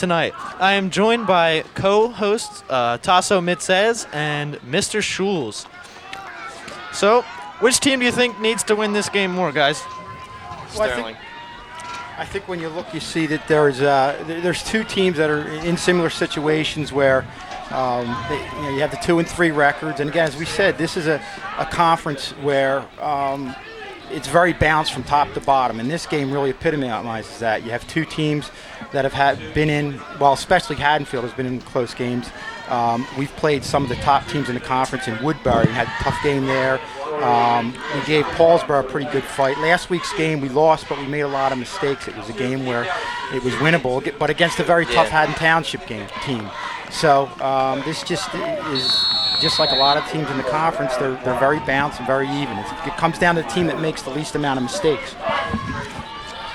Tonight, I am joined by co-hosts Tasso Mitzez and Mr. Schulz. So, which team do you think needs to win this game more, guys? Sterling. I think when you look, you see that there's two teams that are in similar situations where you have the 2 and 3 records, and again, as we said, this is a conference where it's very balanced from top to bottom, and this game really epitomizes that. You have two teams that have been in, well, especially Haddonfield has been in close games. We've played some of the top teams in the conference in Woodbury and had a tough game there. We gave Paulsboro a pretty good fight. Last week's game we lost, but we made a lot of mistakes. It was a game where it was winnable, but against a very tough Haddon Township team. So this just is just like a lot of teams in the conference. They're very balanced and very even. It comes down to the team that makes the least amount of mistakes.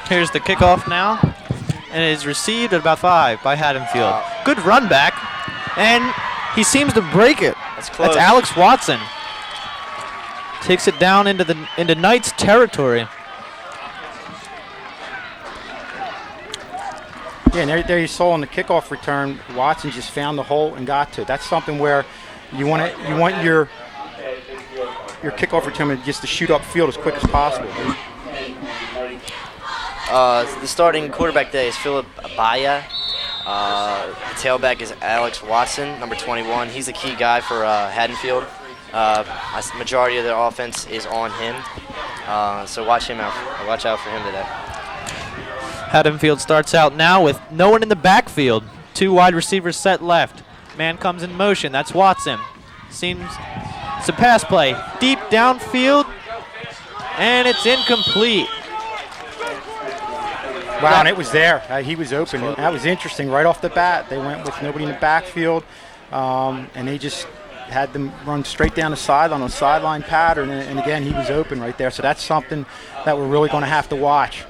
Here's the kickoff now, and it is received at about 5 by Haddonfield. Good run back, and he seems to break it. That's close. That's Alex Watson. Takes it down into Knights territory. Yeah, and there you saw on the kickoff return, Watson just found the hole and got to it. That's something where you want your kickoff return just to shoot upfield as quick as possible. The starting quarterback today is Philip Abaya. Tailback is Alex Watson, number 21. He's the key guy for Haddonfield. Majority of their offense is on him, so watch out for him today. Haddonfield starts out now with no one in the backfield. 2 wide receivers set left. Man comes in motion. That's Watson. Seems it's a pass play. Deep downfield, and it's incomplete. Wow, and it was there. He was open. That was interesting. Right off the bat, they went with nobody in the backfield, and they just had them run straight down the sideline on a sideline pattern, and again, he was open right there. So that's something that we're really going to have to watch.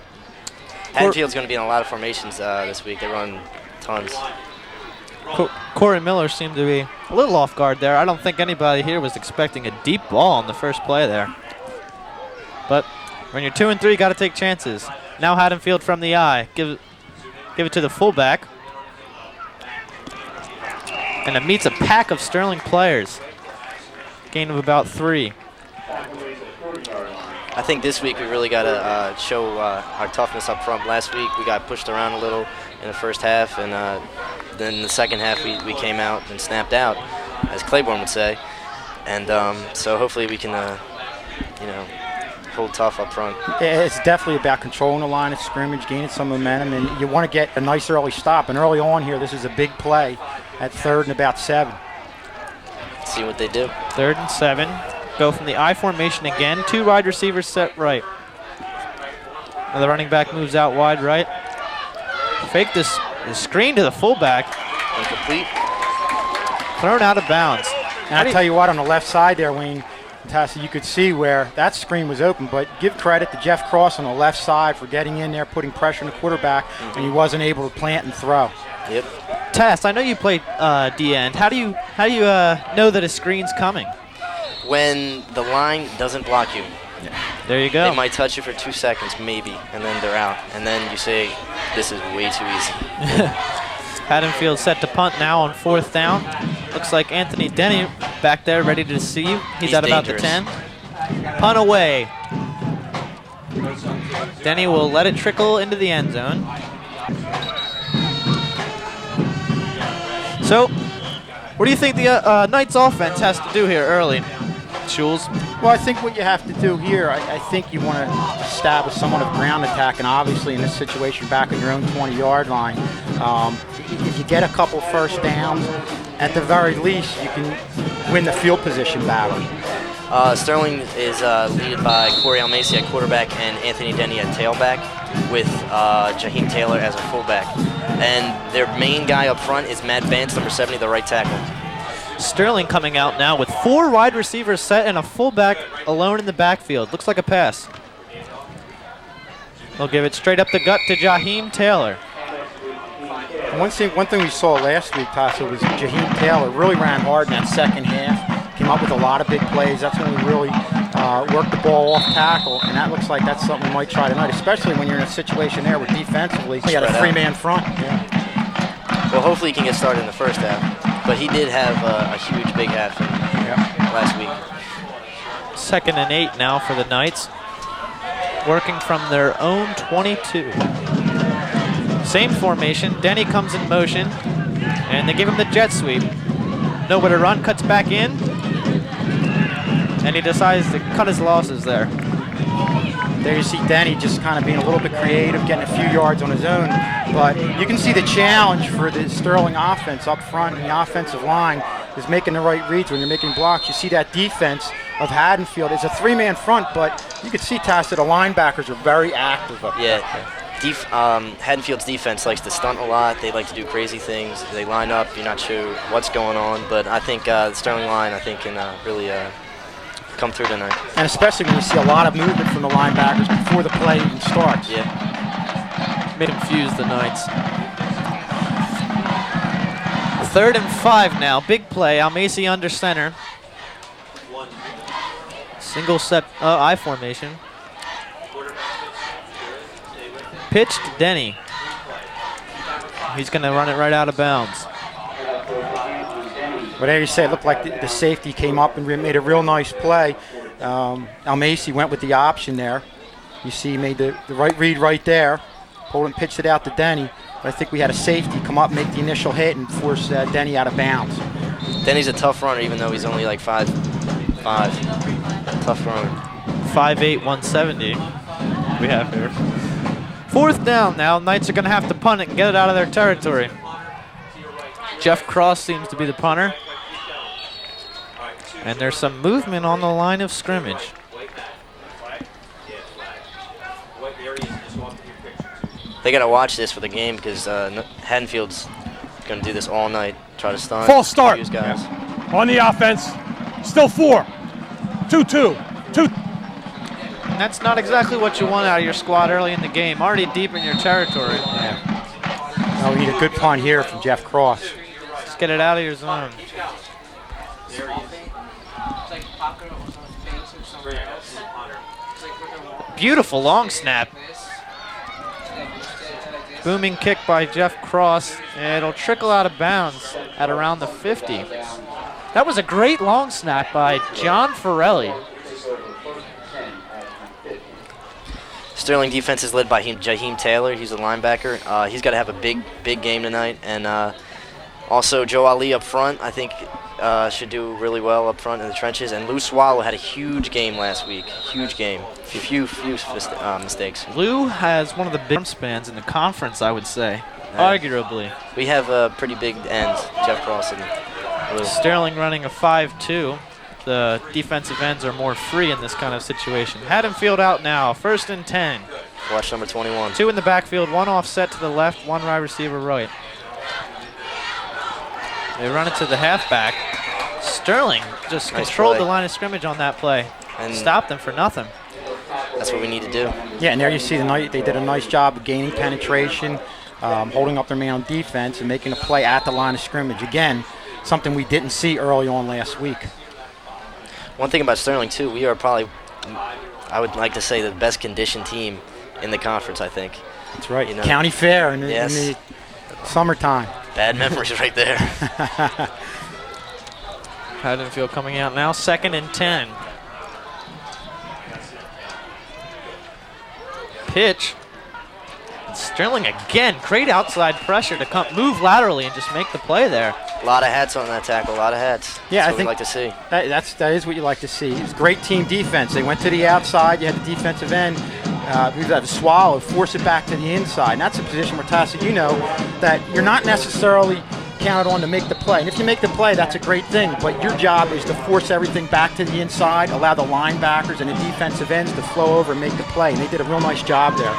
Haddonfield's going to be in a lot of formations this week. They run tons. Corey Miller seemed to be a little off guard there. I don't think anybody here was expecting a deep ball on the first play there. But when you're 2 and 3, you got to take chances. Now Haddonfield from the eye. Give it to the fullback. And it meets a pack of Sterling players. Gain of about 3. I think this week we really got to show our toughness up front. Last week we got pushed around a little in the first half, and then the second half we came out and snapped out, as Claiborne would say. And so hopefully we can, hold tough up front. It's definitely about controlling the line of scrimmage, gaining some momentum, and you want to get a nice early stop. And early on here, this is a big play at 3rd and about 7. See what they do. 3rd and 7. Go from the I formation again. 2 wide receivers set right. Now the running back moves out wide right. Fake this screen to the fullback. Incomplete. Thrown out of bounds. And I tell you what, on the left side there, Wayne, Tassi, you could see where that screen was open, but give credit to Jeff Cross on the left side for getting in there, putting pressure on the quarterback, and he wasn't able to plant and throw. Yep. Tass, I know you played D-end. How do you know that a screen's coming? When the line doesn't block you. There you go. They might touch you for 2 seconds, maybe, and then they're out. And then you say, this is way too easy. Haddonfield set to punt now on 4th down. Looks like Anthony Denny back there ready to receive. He's at about the 10. Punt away. Denny will let it trickle into the end zone. So, what do you think the Knights offense has to do here early? Schulz? Well, I think what you have to do here, I think you want to establish somewhat of ground attack, and obviously in this situation back on your own 20-yard line. If you get a couple first downs, at the very least, you can win the field position battle. Sterling is led by Corey Almacy at quarterback and Anthony Denny at tailback, with Jaheim Taylor as a fullback. And their main guy up front is Matt Vance, number 70, the right tackle. Sterling coming out now with 4 wide receivers set and a fullback alone in the backfield. Looks like a pass. They'll give it straight up the gut to Jaheim Taylor. One thing we saw last week, Tasso, was Jaheim Taylor really ran hard in that second half, came up with a lot of big plays. That's when we really worked the ball off tackle, and that looks like that's something we might try tonight, especially when you're in a situation there where defensively you got a 3-man front. Yeah. Well, hopefully he can get started in the first half. But he did have a huge big half last week. 2nd and 8 now for the Knights. Working from their own 22. Same formation. Denny comes in motion. And they give him the jet sweep. Nowhere to run, cuts back in. And he decides to cut his losses there. There you see Denny just kind of being a little bit creative, getting a few yards on his own. But you can see the challenge for the Sterling offense up front, and the offensive line is making the right reads when you're making blocks. You see that defense of Haddonfield. It's a 3-man front, but you can see, Tass, that the linebackers are very active up there. Haddonfield's defense likes to stunt a lot. They like to do crazy things. They line up. You're not sure what's going on. But I think the Sterling line, can really come through tonight. And especially when you see a lot of movement from the linebackers before the play even starts. Yeah. May confuse the Knights. 3rd and 5 now. Big play. Almasi under center. Single set I formation. Pitch to Denny. He's going to run it right out of bounds. Whatever you say, it looked like the safety came up and made a real nice play. Almasi went with the option there. You see he made the right read right there. Pulled and pitched it out to Denny. But I think we had a safety come up, make the initial hit, and force Denny out of bounds. Denny's a tough runner, even though he's only like 5'5". Tough runner. 5'8", 170 we have here. 4th down now. Knights are going to have to punt it and get it out of their territory. Jeff Cross seems to be the punter. And there's some movement on the line of scrimmage. They got to watch this for the game because Haddonfield's going to do this all night. Try to stunt. False start. Use guys. On the offense. Still 4. 2-2. 2. And that's not exactly what you want out of your squad early in the game. Already deep in your territory. Oh, we need a good punt here from Jeff Cross. Just get it out of your zone. Beautiful long snap. Booming kick by Jeff Cross. And it'll trickle out of bounds at around the 50. That was a great long snap by John Farrelly. Sterling defense is led by Jaheim Taylor. He's a linebacker. He's got to have a big game tonight. And also Joe Ali up front, I think, should do really well up front in the trenches. And Lou Swallow had a huge game last week. Huge game. Few mistakes. Lou has one of the big spans in the conference, I would say, arguably. We have pretty big ends, Jeff Cross and Lou. Sterling running a 5-2. The defensive ends are more free in this kind of situation. Haddonfield out now, 1st and 10. Watch number 21. 2 in the backfield, 1 offset to the left, 1 wide receiver right. They run it to the halfback. Sterling just controlled the line of scrimmage on that play. And stopped them for nothing. That's what we need to do. Yeah, and there you see they did a nice job of gaining penetration, holding up their man on defense, and making a play at the line of scrimmage. Again, something we didn't see early on last week. One thing about Sterling, too, we are probably, I would like to say, the best conditioned team in the conference, I think. That's right. You know? County Fair in the summertime. Bad memories right there. Haddonfield coming out now, 2nd and 10. Pitch. Sterling again, great outside pressure to move laterally and just make the play there. A lot of hats on that tackle, a lot of hats. Yeah, That's I what think we like to see. That is what you like to see. It's great team defense. They went to the outside. You had the defensive end. We've got to swallow, force it back to the inside. And that's a position where, Tassi, you know that you're not necessarily counted on to make the play. And if you make the play, that's a great thing. But your job is to force everything back to the inside, allow the linebackers and the defensive ends to flow over and make the play. And they did a real nice job there.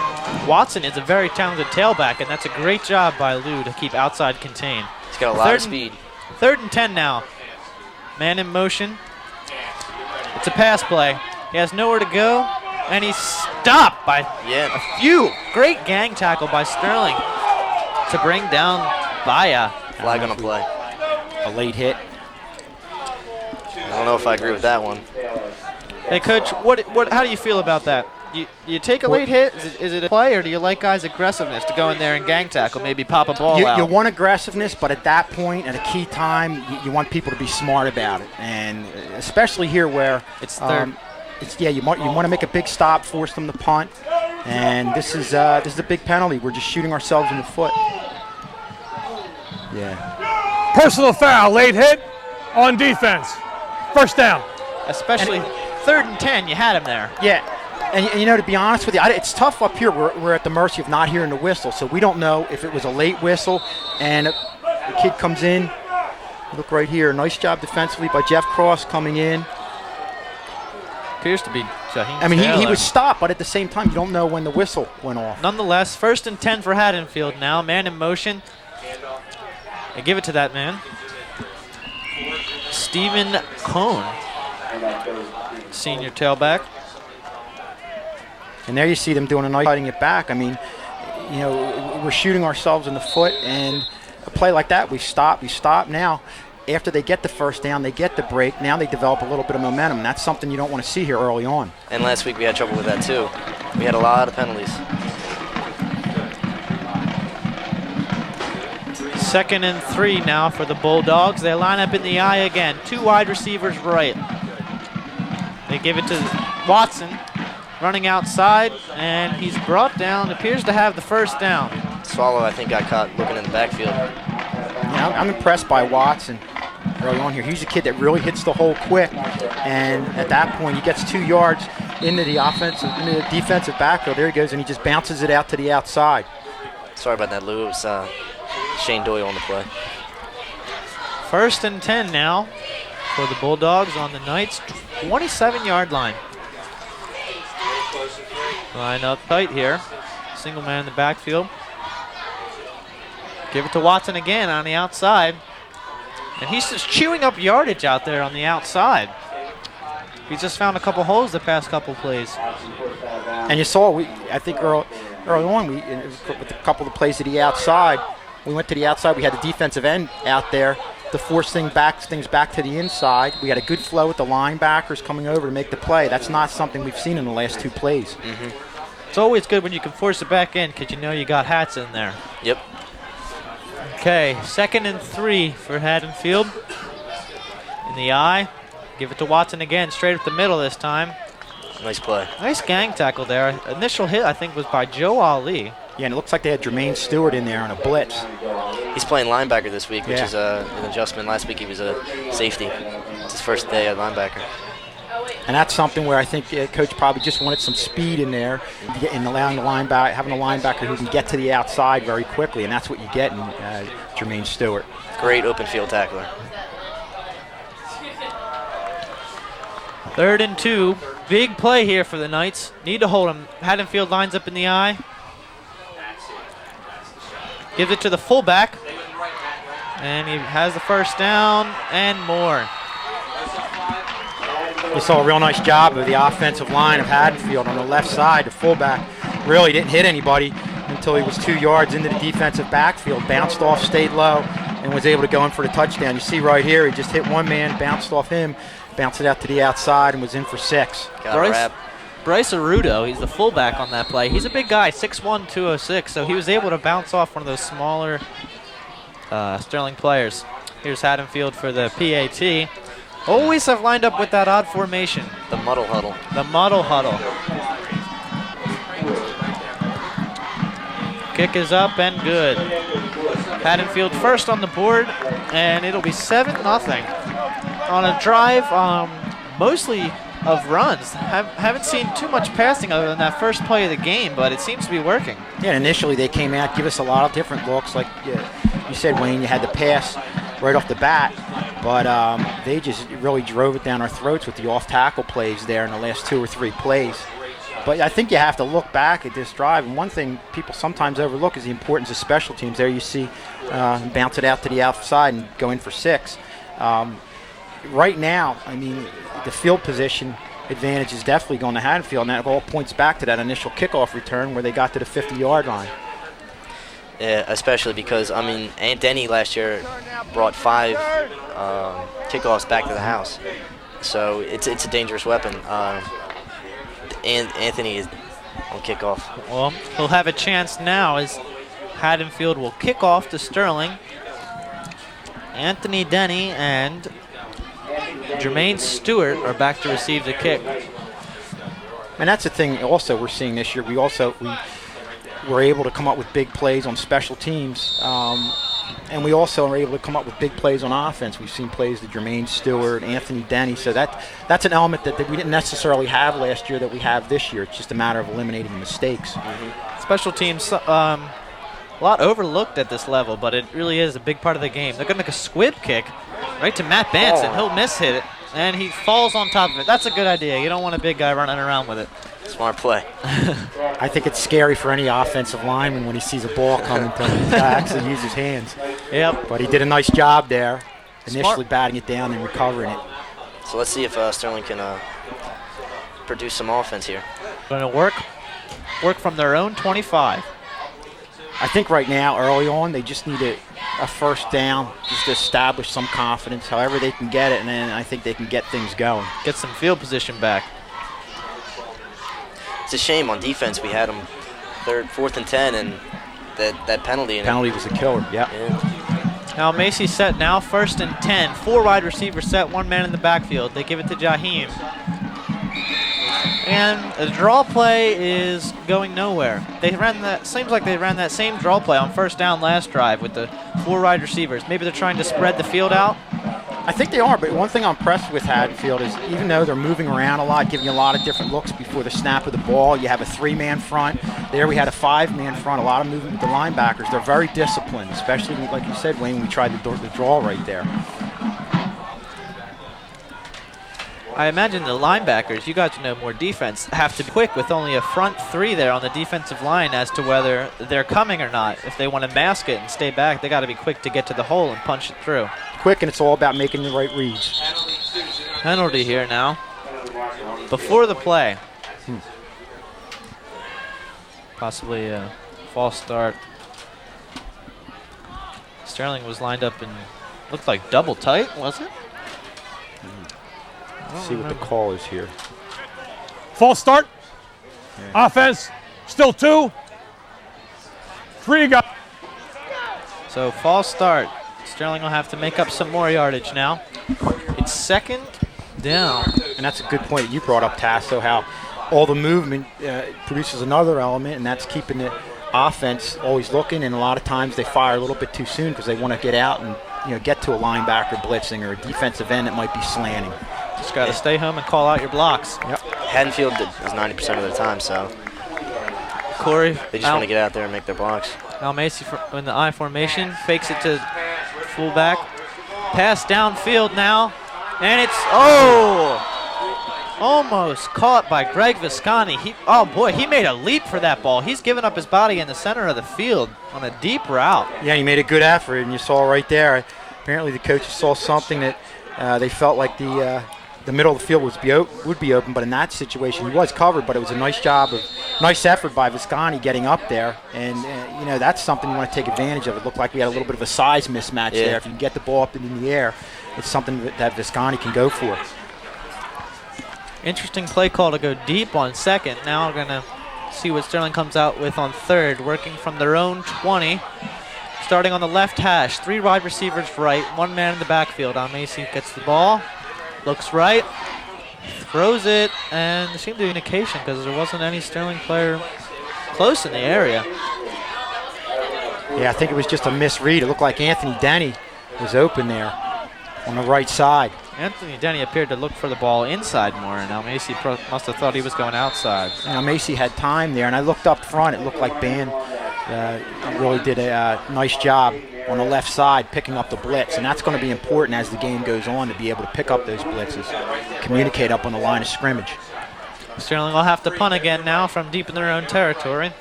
Watson is a very talented tailback, and that's a great job by Lou to keep outside contained. He's got a lot of speed. 3rd and 10 now. Man in motion. It's a pass play. He has nowhere to go, and he's stopped by a few. Great gang tackle by Sterling to bring down Baya. Flag on a play. A late hit. I don't know if I agree with that one. Hey, Coach, how do you feel about that? you take a late hit. Is it a play, or do you like guys' aggressiveness to go in there and gang tackle, maybe pop a ball out? You want aggressiveness, but at that point, at a key time, you want people to be smart about it, and especially here where it's third. You want to make a big stop, force them to punt, and this is a big penalty. We're just shooting ourselves in the foot. Yeah. Personal foul, late hit on defense. First down. Especially 3rd and 10, you had him there. Yeah, and you know, to be honest with you, it's tough up here. We're at the mercy of not hearing the whistle, so we don't know if it was a late whistle and the kid comes in. Look right here, nice job defensively by Jeff Cross coming in. Appears to be Jaheim I mean, he Taylor. was stopped, but at the same time, you don't know when the whistle went off. Nonetheless, 1st and 10 for Haddonfield now. Man in motion. They give it to that man. Stephen Cohn, senior tailback. And there you see them doing a nice fighting it back. I mean, you know, we're shooting ourselves in the foot, and a play like that, we stop now. After they get the first down, they get the break. Now they develop a little bit of momentum. That's something you don't want to see here early on. And last week we had trouble with that too. We had a lot of penalties. 2nd and 3 now for the Bulldogs. They line up in the eye again. 2 wide receivers right. They give it to Watson, running outside, and he's brought down. Appears to have the first down. Swallow, I think, got caught looking in the backfield. Yeah, I'm impressed by Watson early on here. He's a kid that really hits the hole quick, and at that point, he gets 2 yards into the defensive backfield. There he goes, and he just bounces it out to the outside. Sorry about that, Lou. It was Shane Doyle on the play. 1st and 10 now for the Bulldogs on the Knights' 27-yard line. Line up tight here. Single man in the backfield. Give it to Watson again on the outside. And he's just chewing up yardage out there on the outside. He's just found a couple holes the past couple plays. And you saw, I think early on, with a couple of plays to the outside, we went to the outside. We had the defensive end out there to force things back to the inside. We had a good flow with the linebackers coming over to make the play. That's not something we've seen in the last 2 plays. Mm-hmm. It's always good when you can force it back in because you know you got hats in there. Yep. Okay, 2nd and 3 for Haddonfield. In the eye. Give it to Watson again, straight up the middle this time. Nice play. Nice gang tackle there. Initial hit, I think, was by Joe Ali. Yeah, and it looks like they had Jermaine Stewart in there on a blitz. He's playing linebacker this week, which Yeah. is an adjustment. Last week he was a safety. It's his first day at linebacker. And that's something where I think Coach probably just wanted some speed in there and allowing having a linebacker who can get to the outside very quickly, and that's what you get in Jermaine Stewart. Great open field tackler. 3rd and 2. Big play here for the Knights. Need to hold him. Haddonfield lines up in the eye. Gives it to the fullback. And he has the first down and more. You saw a real nice job of the offensive line of Haddonfield on the left side. The fullback really didn't hit anybody until he was 2 yards into the defensive backfield. Bounced off, stayed low, and was able to go in for the touchdown. You see right here, he just hit one man, bounced off him, bounced it out to the outside, and was in for 6. Bryce Arudo, he's the fullback on that play. He's a big guy, 6'1", 206, so he was able to bounce off one of those smaller Sterling players. Here's Haddonfield for the PAT. Always have lined up with that odd formation. The muddle huddle. The muddle huddle. Kick is up and good. Haddonfield first on the board, and it'll be 7-0 on a drive mostly of runs. Haven't seen too much passing other than that first play of the game, but it seems to be working. Yeah, initially they came out, give us a lot of different looks. Like you said, Wayne, you had the pass right off the bat, but they just really drove it down our throats with the off-tackle plays there in the last 2 or 3 plays. But I think you have to look back at this drive, and one thing people sometimes overlook is the importance of special teams. There you see bounce it out to the outside and go in for 6. Right now, I mean, the field position advantage is definitely going to Haddonfield, and that all points back to that initial kickoff return where they got to the 50-yard line. Yeah, especially because, I mean, Aunt Denny last year brought 5 kickoffs back to the house. So it's a dangerous weapon. And Anthony is on kickoff. Well, he'll have a chance now as Haddonfield will kick off to Sterling. Anthony Denny and Jermaine Stewart are back to receive the kick. And that's the thing also we're seeing this year. We were able to come up with big plays on special teams. And we also are able to come up with big plays on offense. We've seen plays to Jermaine Stewart, Anthony Denny. So that's an element that we didn't necessarily have last year that we have this year. It's just a matter of eliminating the mistakes. Mm-hmm. Special teams, a lot overlooked at this level, but it really is a big part of the game. They're going to make a squib kick right to Matt Banson. He'll miss-hit it, and he falls on top of it. That's a good idea. You don't want a big guy running around with it. Smart play. I think it's scary for any offensive lineman when he sees a ball coming to him to actually use his hands. Yep. But he did a nice job there, initially batting it down and recovering it. So let's see if Sterling can produce some offense here. Going to work from their own 25. I think right now, early on, they just need a first down, just to establish some confidence, however they can get it, and then I think they can get things going. Get some field position back. It's a shame on defense. We had them 4th and 10, and that penalty. Penalty was a killer, yeah. Now Macy set now, 1st and 10. 4 wide receivers set, 1 man in the backfield. They give it to Jaheim. And the draw play is going nowhere. Seems like they ran that same draw play on 1st down last drive with the 4 wide receivers. Maybe they're trying to spread the field out. I think they are, but one thing I'm impressed with Haddonfield is even though they're moving around a lot, giving you a lot of different looks before the snap of the ball, you have a 3-man front. There we had a 5-man front, a lot of movement with the linebackers. They're very disciplined, especially, like you said, Wayne, we tried the draw right there. I imagine the linebackers, you got to know more defense, have to be quick with only a front 3 there on the defensive line as to whether they're coming or not. If they want to mask it and stay back, they got to be quick to get to the hole and punch it through. Quick, and it's all about making the right reads. Penalty here now. Before the play. Possibly a false start. Sterling was lined up and looked like double tight, was it? See what the call is here. False start. Yeah. Offense. Still 2. 3 to go. So false start. Sterling will have to make up some more yardage now. It's 2nd down. And that's a good point you brought up, Tasso, how all the movement produces another element, and that's keeping the offense always looking, and a lot of times they fire a little bit too soon because they want to get out and get to a linebacker blitzing or a defensive end that might be slanting. Just got to stay home and call out your blocks. Yep. Haddonfield is 90% of the time, so Corey, they just want to get out there and make their blocks. Now Macy in the I formation, fakes it to fullback. Pass downfield now, and it's, almost caught by Greg Visconti. He made a leap for that ball. He's given up his body in the center of the field on a deep route. Yeah, he made a good effort, and you saw right there. Apparently the coaches saw something that they felt like the middle of the field would be open, but in that situation he was covered. But it was a nice effort by Visconti getting up there, and that's something you want to take advantage of. It looked like we had a little bit of a size mismatch there. If you can get the ball up in the air, it's something that Visconti can go for. Interesting play call to go deep on 2nd. Now we're going to see what Sterling comes out with on 3rd, working from their own 20. Starting on the left hash, 3 wide receivers right, 1 man in the backfield. Macy gets the ball, looks right, throws it, and there seemed to be an indication because there wasn't any Sterling player close in the area. Yeah, I think it was just a misread. It looked like Anthony Denny was open there on the right side. Anthony Denny appeared to look for the ball inside more, and Macy must have thought he was going outside. Macy had time there, and I looked up front. It looked like Ben really did a nice job on the left side picking up the blitz, and that's going to be important as the game goes on to be able to pick up those blitzes, communicate up on the line of scrimmage. Sterling will have to punt again now from deep in their own territory.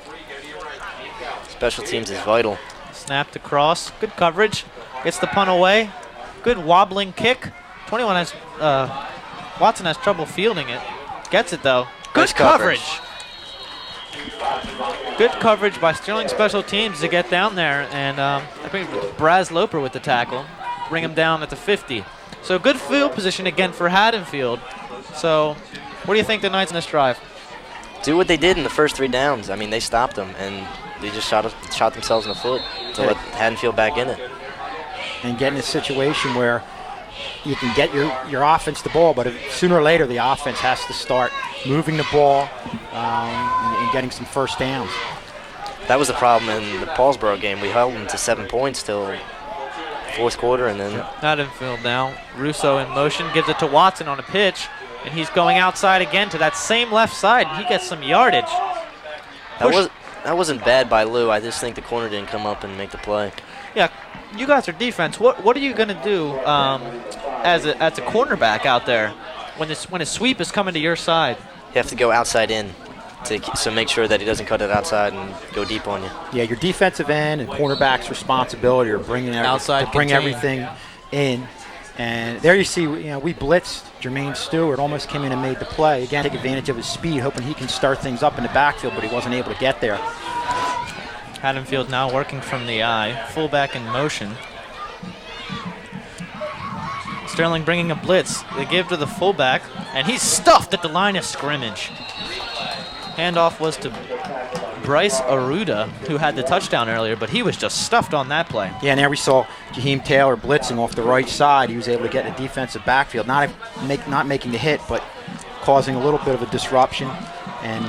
Special teams is vital. Snapped across, good coverage, gets the punt away, good wobbling kick. 21 has Watson has trouble fielding it, gets it though. Good Nice coverage. Good coverage by Sterling Special Teams to get down there, and I think Braz Loper with the tackle, bring him down at the 50. So good field position again for Haddonfield. So what do you think the Knights in this drive? do what they did in the first 3 downs. I mean, they stopped them, and they just shot themselves in the foot to let Haddonfield back in it. And get in a situation where you can get your offense the ball, but sooner or later the offense has to start moving the ball and getting some first downs. That was the problem in the Paulsboro game. We held them to 7 points till 4th quarter, and then Haddonfield now. Russo in motion, gives it to Watson on a pitch, and he's going outside again to that same left side. He gets some yardage. That wasn't bad by Lou. I just think the corner didn't come up and make the play. Yeah, you guys are defense. What are you going to do as a cornerback out there when a sweep is coming to your side? You have to go outside in, so make sure that he doesn't cut it outside and go deep on you. Yeah, your defensive end and cornerback's responsibility are bring everything in. And there you see, we blitzed Jermaine Stewart, almost came in and made the play. Again, take advantage of his speed, hoping he can start things up in the backfield, but he wasn't able to get there. Haddonfield now working from the eye, fullback in motion. Sterling bringing a blitz. They give to the fullback, and he's stuffed at the line of scrimmage. Handoff was to Bryce Aruda, who had the touchdown earlier, but he was just stuffed on that play. Yeah, and there we saw Jaheim Taylor blitzing off the right side. He was able to get in the defensive backfield, not making the hit, but causing a little bit of a disruption. And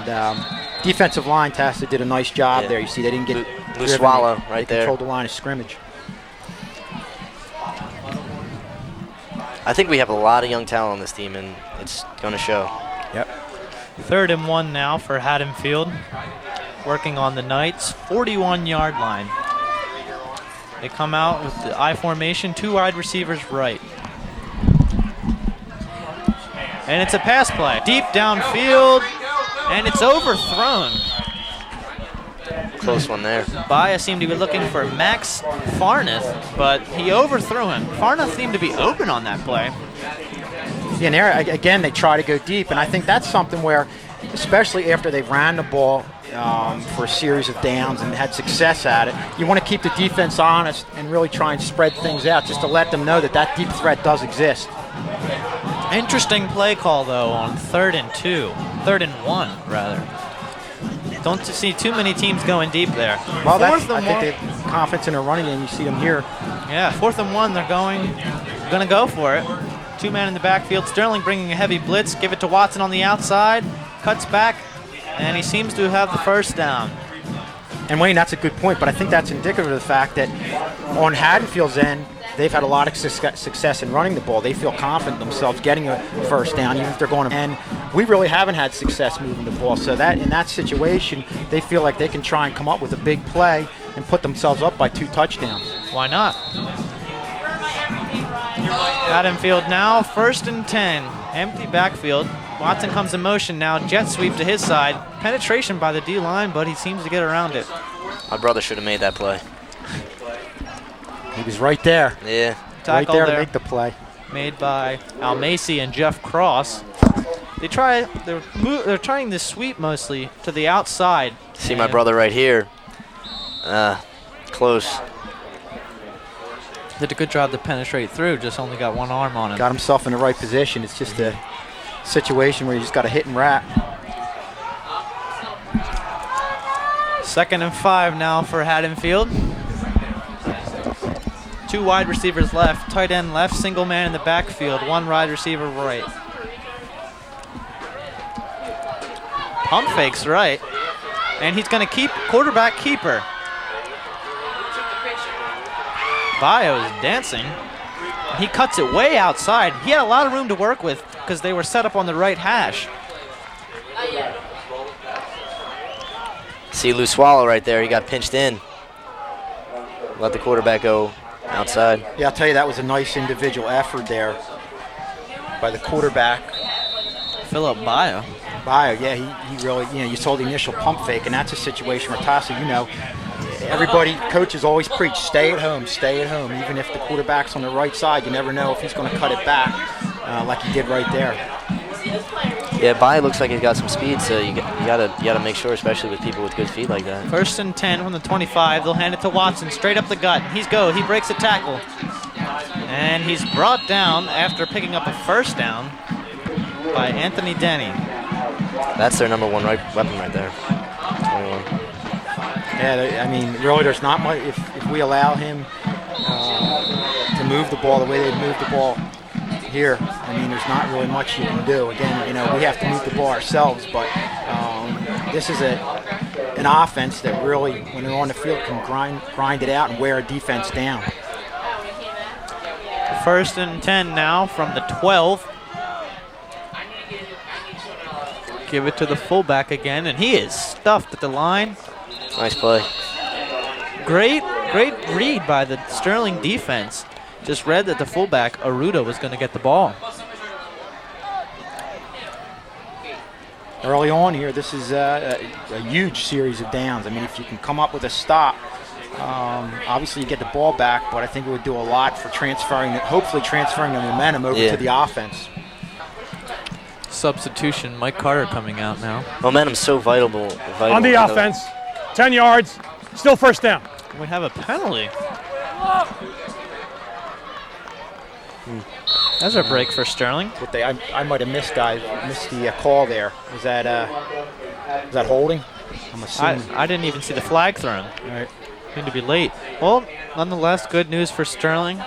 defensive line, Tasta did a nice job there. You see they didn't get Lou Swallow right they there. Controlled the line of scrimmage. I think we have a lot of young talent on this team, and it's going to show. Yep. 3rd and 1 now for Haddonfield. Working on the Knights' 41-yard line. They come out with the I formation, 2 wide receivers right. And it's a pass play. Deep downfield, and it's overthrown. Close one there. Baya seemed to be looking for Max Farnath, but he overthrew him. Farnath seemed to be open on that play. Yeah, and there, again, they try to go deep, and I think that's something where, especially after they've ran the ball for a series of downs and had success at it, you want to keep the defense honest and really try and spread things out just to let them know that deep threat does exist. Interesting play call, though, on 3rd and 1, rather. Don't see too many teams going deep there. Well, I think they have confidence in their running game. You see them here. Yeah, 4th and 1, they're going to go for it. 2-man in the backfield. Sterling bringing a heavy blitz. Give it to Watson on the outside. Cuts back, and he seems to have the first down. And Wayne, that's a good point, but I think that's indicative of the fact that on Haddonfield's end, they've had a lot of success in running the ball. They feel confident themselves getting a first down, even if they're going to. And we really haven't had success moving the ball. So that in that situation, they feel like they can try and come up with a big play and put themselves up by 2 touchdowns. Why not? Haddonfield now, 1st and 10. Empty backfield. Watson comes in motion now. Jet sweep to his side. Penetration by the D-line, but he seems to get around it. My brother should have made that play. He was right there. Yeah. Right there to make the play. Made by Almacy and Jeff Cross. They're trying this sweep mostly to the outside. See my brother right here. Close. Did a good job to penetrate through, just only got one arm on him. Got himself in the right position. It's just a situation where you just got to hit and wrap. 2nd and 5 now for Haddonfield. 2 wide receivers left, tight end left, single man in the backfield, 1 wide receiver right. Pump fakes right, and he's going to keep quarterback keeper. Bio is dancing. He cuts it way outside. He had a lot of room to work with because they were set up on the right hash. See Lou Swallow right there. He got pinched in. Let the quarterback go outside. Yeah, I'll tell you, that was a nice individual effort there by the quarterback. Philip Bio. Yeah, he really, you saw the initial pump fake, and that's a situation where Tassa, coaches always preach, stay at home. Even if the quarterback's on the right side, you never know if he's going to cut it back like he did right there. Yeah, Bio looks like he's got some speed, so you gotta make sure, especially with people with good feet like that. 1st and 10 from the 25. They'll hand it to Watson, straight up the gut. He breaks a tackle. And he's brought down after picking up a first down by Anthony Denny. That's their number one weapon right there. 21. Yeah, I mean, really, there's not much. If we allow him to move the ball the way they move the ball here, I mean, there's not really much you can do. Again, we have to move the ball ourselves, but this is an offense that really, when they're on the field, can grind it out and wear a defense down. 1st and 10 now from the 12. Give it to the fullback again, and he is stuffed at the line. Nice play. Great read by the Sterling defense. Just read that the fullback, Aruda, was going to get the ball. Early on here, this is a huge series of downs. I mean, if you can come up with a stop, obviously you get the ball back, but I think it would do a lot for hopefully transferring the momentum over to the offense. Substitution, Mike Carter coming out now. Momentum's so vital. On the offense, 10 yards, still 1st down. We have a penalty. That's a break for Sterling. But I might have missed the call there. Was that holding? I'm assuming. I didn't even see the flag thrown. All right. Seemed to be late. Well, nonetheless, good news for Sterling.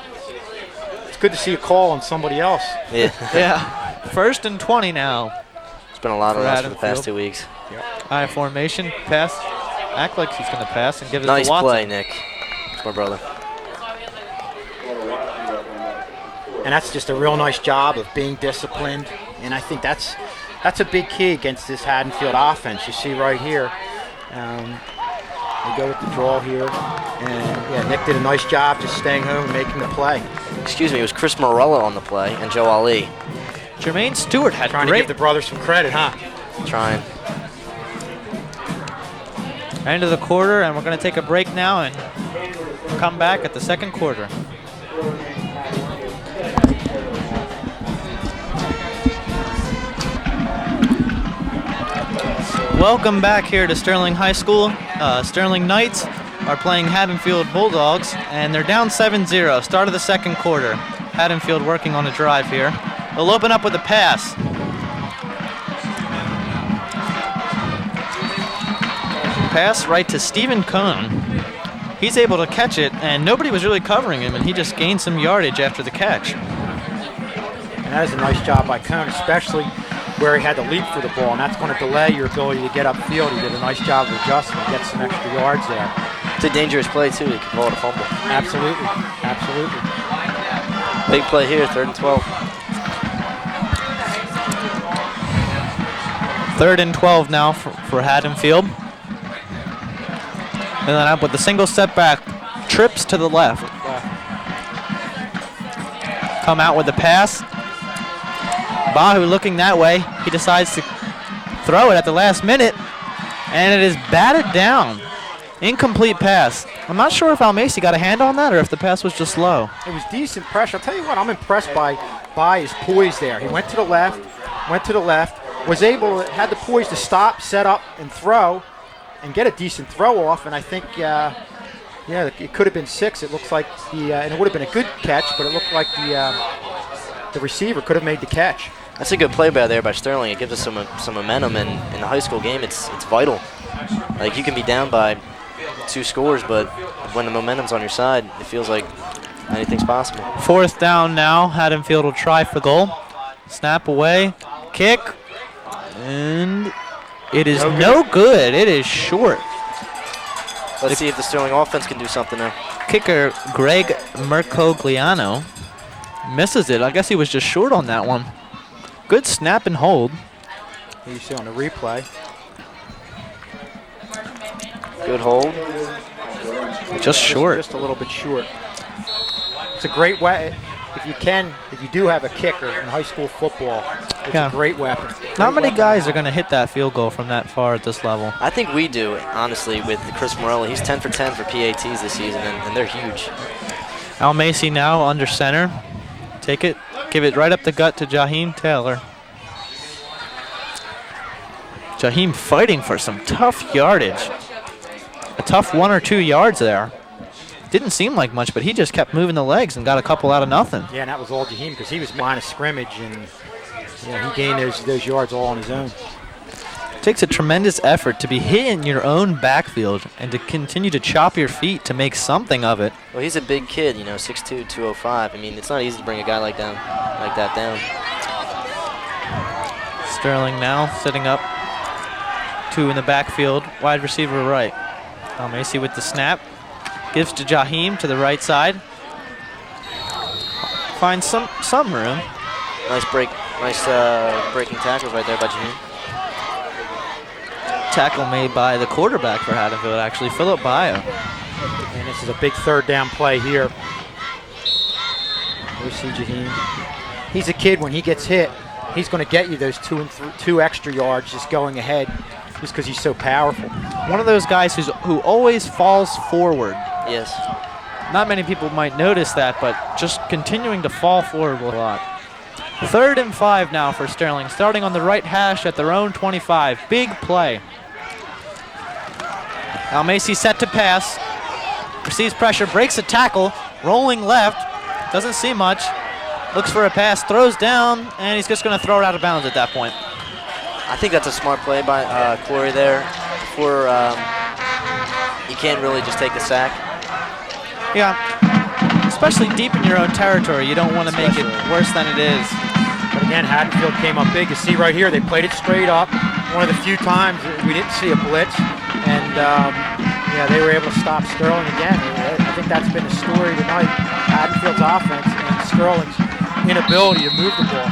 It's good to see a call on somebody else. Yeah. Yeah. 1st and 20 now. It's been a lot of runs for the Haddonfield. past 2 weeks. Yep. High formation, pass. Act like he's going to pass and give it Nice to Watson. play, Nick. It's my brother. And that's just a real nice job of being disciplined. And I think that's a big key against this Haddonfield offense. You see right here. They go with the draw here. And Nick did a nice job just staying home and making the play. Excuse me, it was Chris Morella on the play and Joe Ali. Jermaine Stewart had Trying to give the brothers some credit, huh? Trying. End of the quarter, and we're going to take a break now and come back at the 2nd quarter. Welcome back here to Sterling High School. Sterling Knights are playing Haddonfield Bulldogs, and they're down 7-0. Start of the 2nd quarter. Haddonfield working on a drive here. They'll open up with a pass. Pass right to Stephen Cohn. He's able to catch it, and nobody was really covering him, and he just gained some yardage after the catch. And that is a nice job by Cohn, especially where he had to leap for the ball, and that's going to delay your ability to get upfield. He did a nice job of adjusting and get some extra yards there. It's a dangerous play, too. He can call it a fumble. Absolutely. Absolutely. Big play here, 3rd and 12. 3rd and 12 now for Haddonfield. And then up with the single setback, trips to the left. Come out with the pass. Bahu looking that way. He decides to throw it at the last minute, and it is batted down. Incomplete pass. I'm not sure if Almacy got a hand on that or if the pass was just low. It was decent pressure. I'll tell you what, I'm impressed by his poise there. He went to the left, was able, had the poise to stop, set up, and throw, and get a decent throw off. And I think, it could have been 6. It looks like and it would have been a good catch, but it looked like the receiver could have made the catch. That's a good play by Sterling. It gives us some momentum, and in the high school game, it's vital. Like, you can be down by 2 scores, but when the momentum's on your side, it feels like anything's possible. 4th down now. Haddonfield will try for goal. Snap away. Kick. And it is no good. It is short. Let's see if the Sterling offense can do something there. Kicker Greg Mercogliano misses it. I guess he was just short on that one. Good snap and hold. You see on the replay. Good hold. Just short. Just a little bit short. It's a great way. If you do have a kicker in high school football, it's a great weapon. Not many guys are going to hit that field goal from that far at this level. I think we do, honestly, with Chris Morella. He's 10 for 10 for PATs this season, and they're huge. Almacy now under center. Take it. Give it right up the gut to Jaheim Taylor. Jaheim fighting for some tough yardage. A tough 1 or 2 yards there. Didn't seem like much, but he just kept moving the legs and got a couple out of nothing. Yeah, and that was all Jaheim because he was line of scrimmage, and he gained those yards all on his own. Takes a tremendous effort to be hit in your own backfield and to continue to chop your feet to make something of it. Well, he's a big kid, 6'2", 205. I mean, it's not easy to bring a guy like that down. Sterling now setting up 2 in the backfield, wide receiver right. Macy with the snap, gives to Jaheim to the right side. Finds some room. Nice breaking tackles right there by Jaheim. Tackle made by the quarterback for Haddonfield, actually, Philip Bayo. And this is a big third down play here. We see Jaheim. He's a kid. When he gets hit, he's going to get you those 2 extra yards just going ahead, just because he's so powerful. One of those guys who always falls forward. Yes. Not many people might notice that, but just continuing to fall forward a lot. 3rd and 5 now for Sterling, starting on the right hash at their own 25. Big play. Macy set to pass. Receives pressure, breaks a tackle, rolling left. Doesn't see much. Looks for a pass, throws down, and he's just going to throw it out of bounds at that point. I think that's a smart play by Corey there. Before you can't really just take the sack. Yeah, especially deep in your own territory. You don't want to make it worse than it is. But again, Haddonfield came up big. You see right here, they played it straight up. One of the few times we didn't see a blitz. And they were able to stop Sterling again. I think that's been the story tonight. Haddonfield's offense and Sterling's inability to move the ball.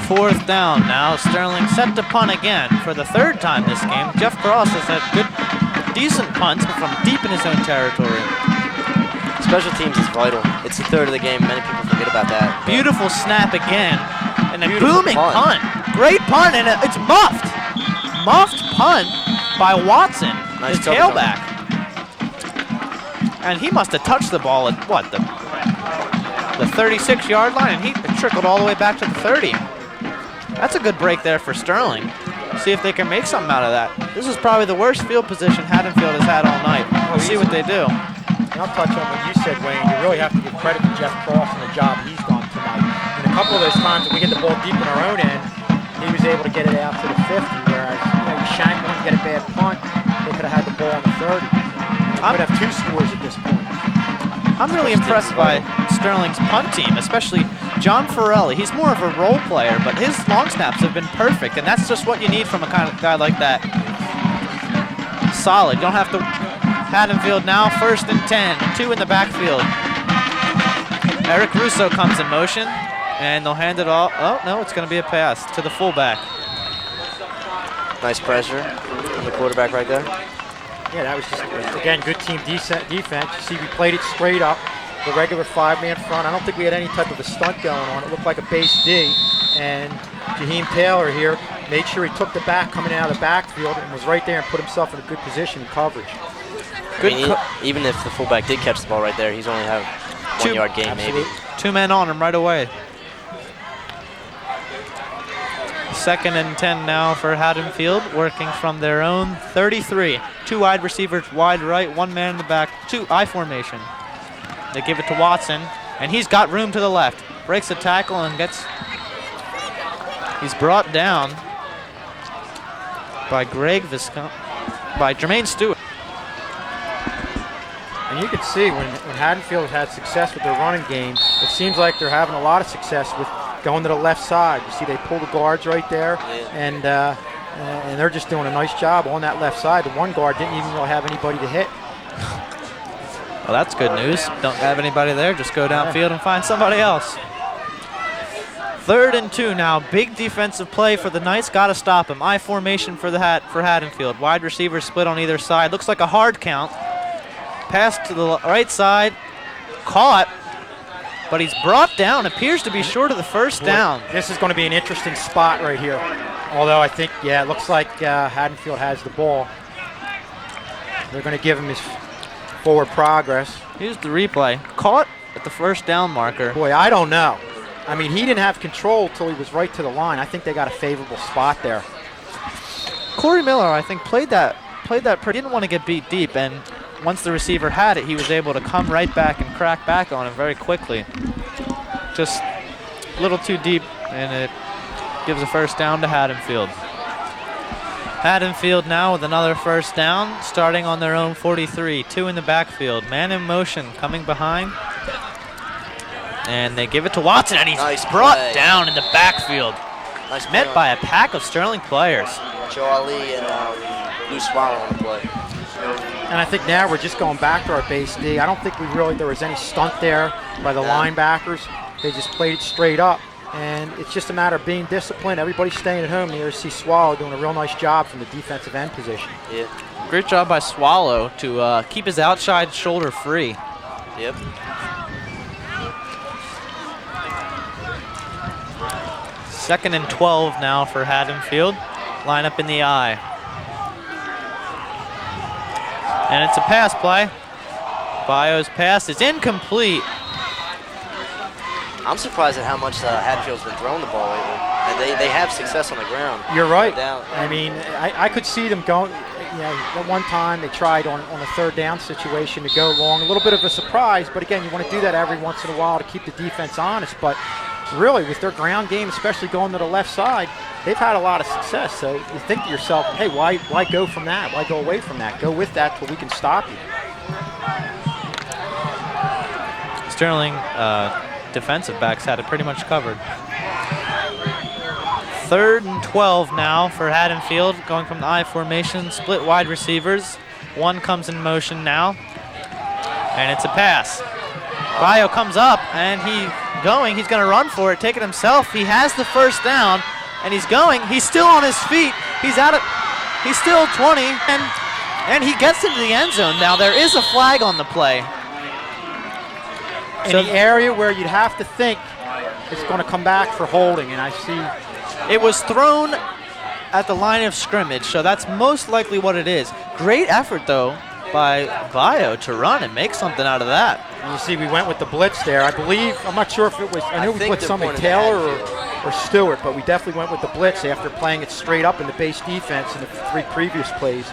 Fourth down now. Sterling set to punt again for the 3rd time this game. Jeff Cross has had decent punts from deep in his own territory. Special teams is vital. It's the 3rd of the game. Many people forget about that. Beautiful snap again. And a Beautiful booming punt. Great punt, and it's muffed. Muffed punt by Watson, Nice the tailback. And he must have touched the ball at, the 36-yard line, and he trickled all the way back to the 30. That's a good break there for Sterling. See if they can make something out of that. This is probably the worst field position Haddonfield has had all night. We'll see what they do. And I'll touch on what you said, Wayne. You really have to give credit to Jeff Cross and the job he's done tonight. And a couple of those times that we get the ball deep in our own end, he was able to get it out to the 50, whereas you shank one, get a bad punt, they could have had the ball on the 30. They could have 2 scores at this point. I'm really impressed by Sterling's punt team, especially John Farrelly. He's more of a role player, but his long snaps have been perfect, and that's just what you need from a kind of guy like that. Solid. You don't have to. Haddonfield now 1st and 10, 2 in the backfield. Eric Russo comes in motion, and they'll hand it off. Oh, no, it's going to be a pass to the fullback. Nice pressure on the quarterback right there. Yeah, that was just, again, good team defense. You see, we played it straight up, the regular 5-man front. I don't think we had any type of a stunt going on. It looked like a base D, and Jaheim Taylor here made sure he took the back coming out of the backfield and was right there and put himself in a good position in coverage. Even if the fullback did catch the ball right there, he's only have 1-yard gain absolutely. maybe. 2 men on him right away. 2nd and 10 now for Haddonfield, working from their own 33. 2 wide receivers wide right, 1 man in the back, 2 I formation. They give it to Watson, and he's got room to the left. Breaks a tackle and he's brought down by by Jermaine Stewart. And you can see when Haddonfield has had success with their running game, it seems like they're having a lot of success with going to the left side. You see they pull the guards right there, and they're just doing a nice job on that left side. The one guard didn't even really have anybody to hit. Well, that's good news. Don't have anybody there. Just go downfield and find somebody else. 3rd and 2 now. Big defensive play for the Knights. Got to stop him. I formation for Haddonfield. Wide receivers split on either side. Looks like a hard count. Pass to the right side. Caught. But he's brought down. Appears to be short of the 1st down. This is going to be an interesting spot right here. Although I think, it looks like Haddonfield has the ball. They're going to give him his forward progress. Here's the replay. Caught at the 1st down marker. Boy, I don't know. I mean, he didn't have control till he was right to the line. I think they got a favorable spot there. Corey Miller, I think, played that pretty. Didn't want to get beat deep, and once the receiver had it, he was able to come right back and crack back on him very quickly. just a little too deep, and it gives a first down to Haddonfield. Haddonfield now with another first down, starting on their own 43. 2 in the backfield. Man in motion coming behind. And they give it to Watson, and he's brought down in the backfield. Nice Met by a pack of Sterling players. Joe Ali and Lou Swallow on the play. And I think now we're just going back to our base D. I don't think there was any stunt there by the linebackers. They just played it straight up. And it's just a matter of being disciplined. Everybody's staying at home. You see Swallow doing a real nice job from the defensive end position. Yeah. Great job by Swallow to keep his outside shoulder free. Yep. Second and 12 now for Haddonfield. Line up in the I. And it's a pass play. Bio's pass is incomplete. I'm surprised at how much Haddonfield's been throwing the ball lately. And they have success on the ground. You're right. Down. I mean, I could see them going, at one time they tried on a third down situation to go long. A little bit of a surprise, but again, you want to do that every once in a while to keep the defense honest. But really, with their ground game, especially going to the left side, they've had a lot of success. So you think to yourself, hey, why go from that? Why go away from that? Go with that till we can stop you. Sterling defensive backs had it pretty much covered. 3rd and 12 now for Haddonfield, going from the I formation, split wide receivers. One comes in motion now, and it's a pass. Bio comes up, and he's going to run for it, take it himself. He has the first down, and he's going. He's still on his feet. He's still 20, and he gets into the end zone. Now there is a flag on the play. In the area where you'd have to think it's going to come back for holding, and I see it was thrown at the line of scrimmage, so that's most likely what it is. Great effort, though, by Bio to run and make something out of that. And you see we went with the blitz there. I believe, I'm not sure if it was, I knew we put something Taylor or Stewart, but we definitely went with the blitz after playing it straight up in the base defense in the 3 previous plays.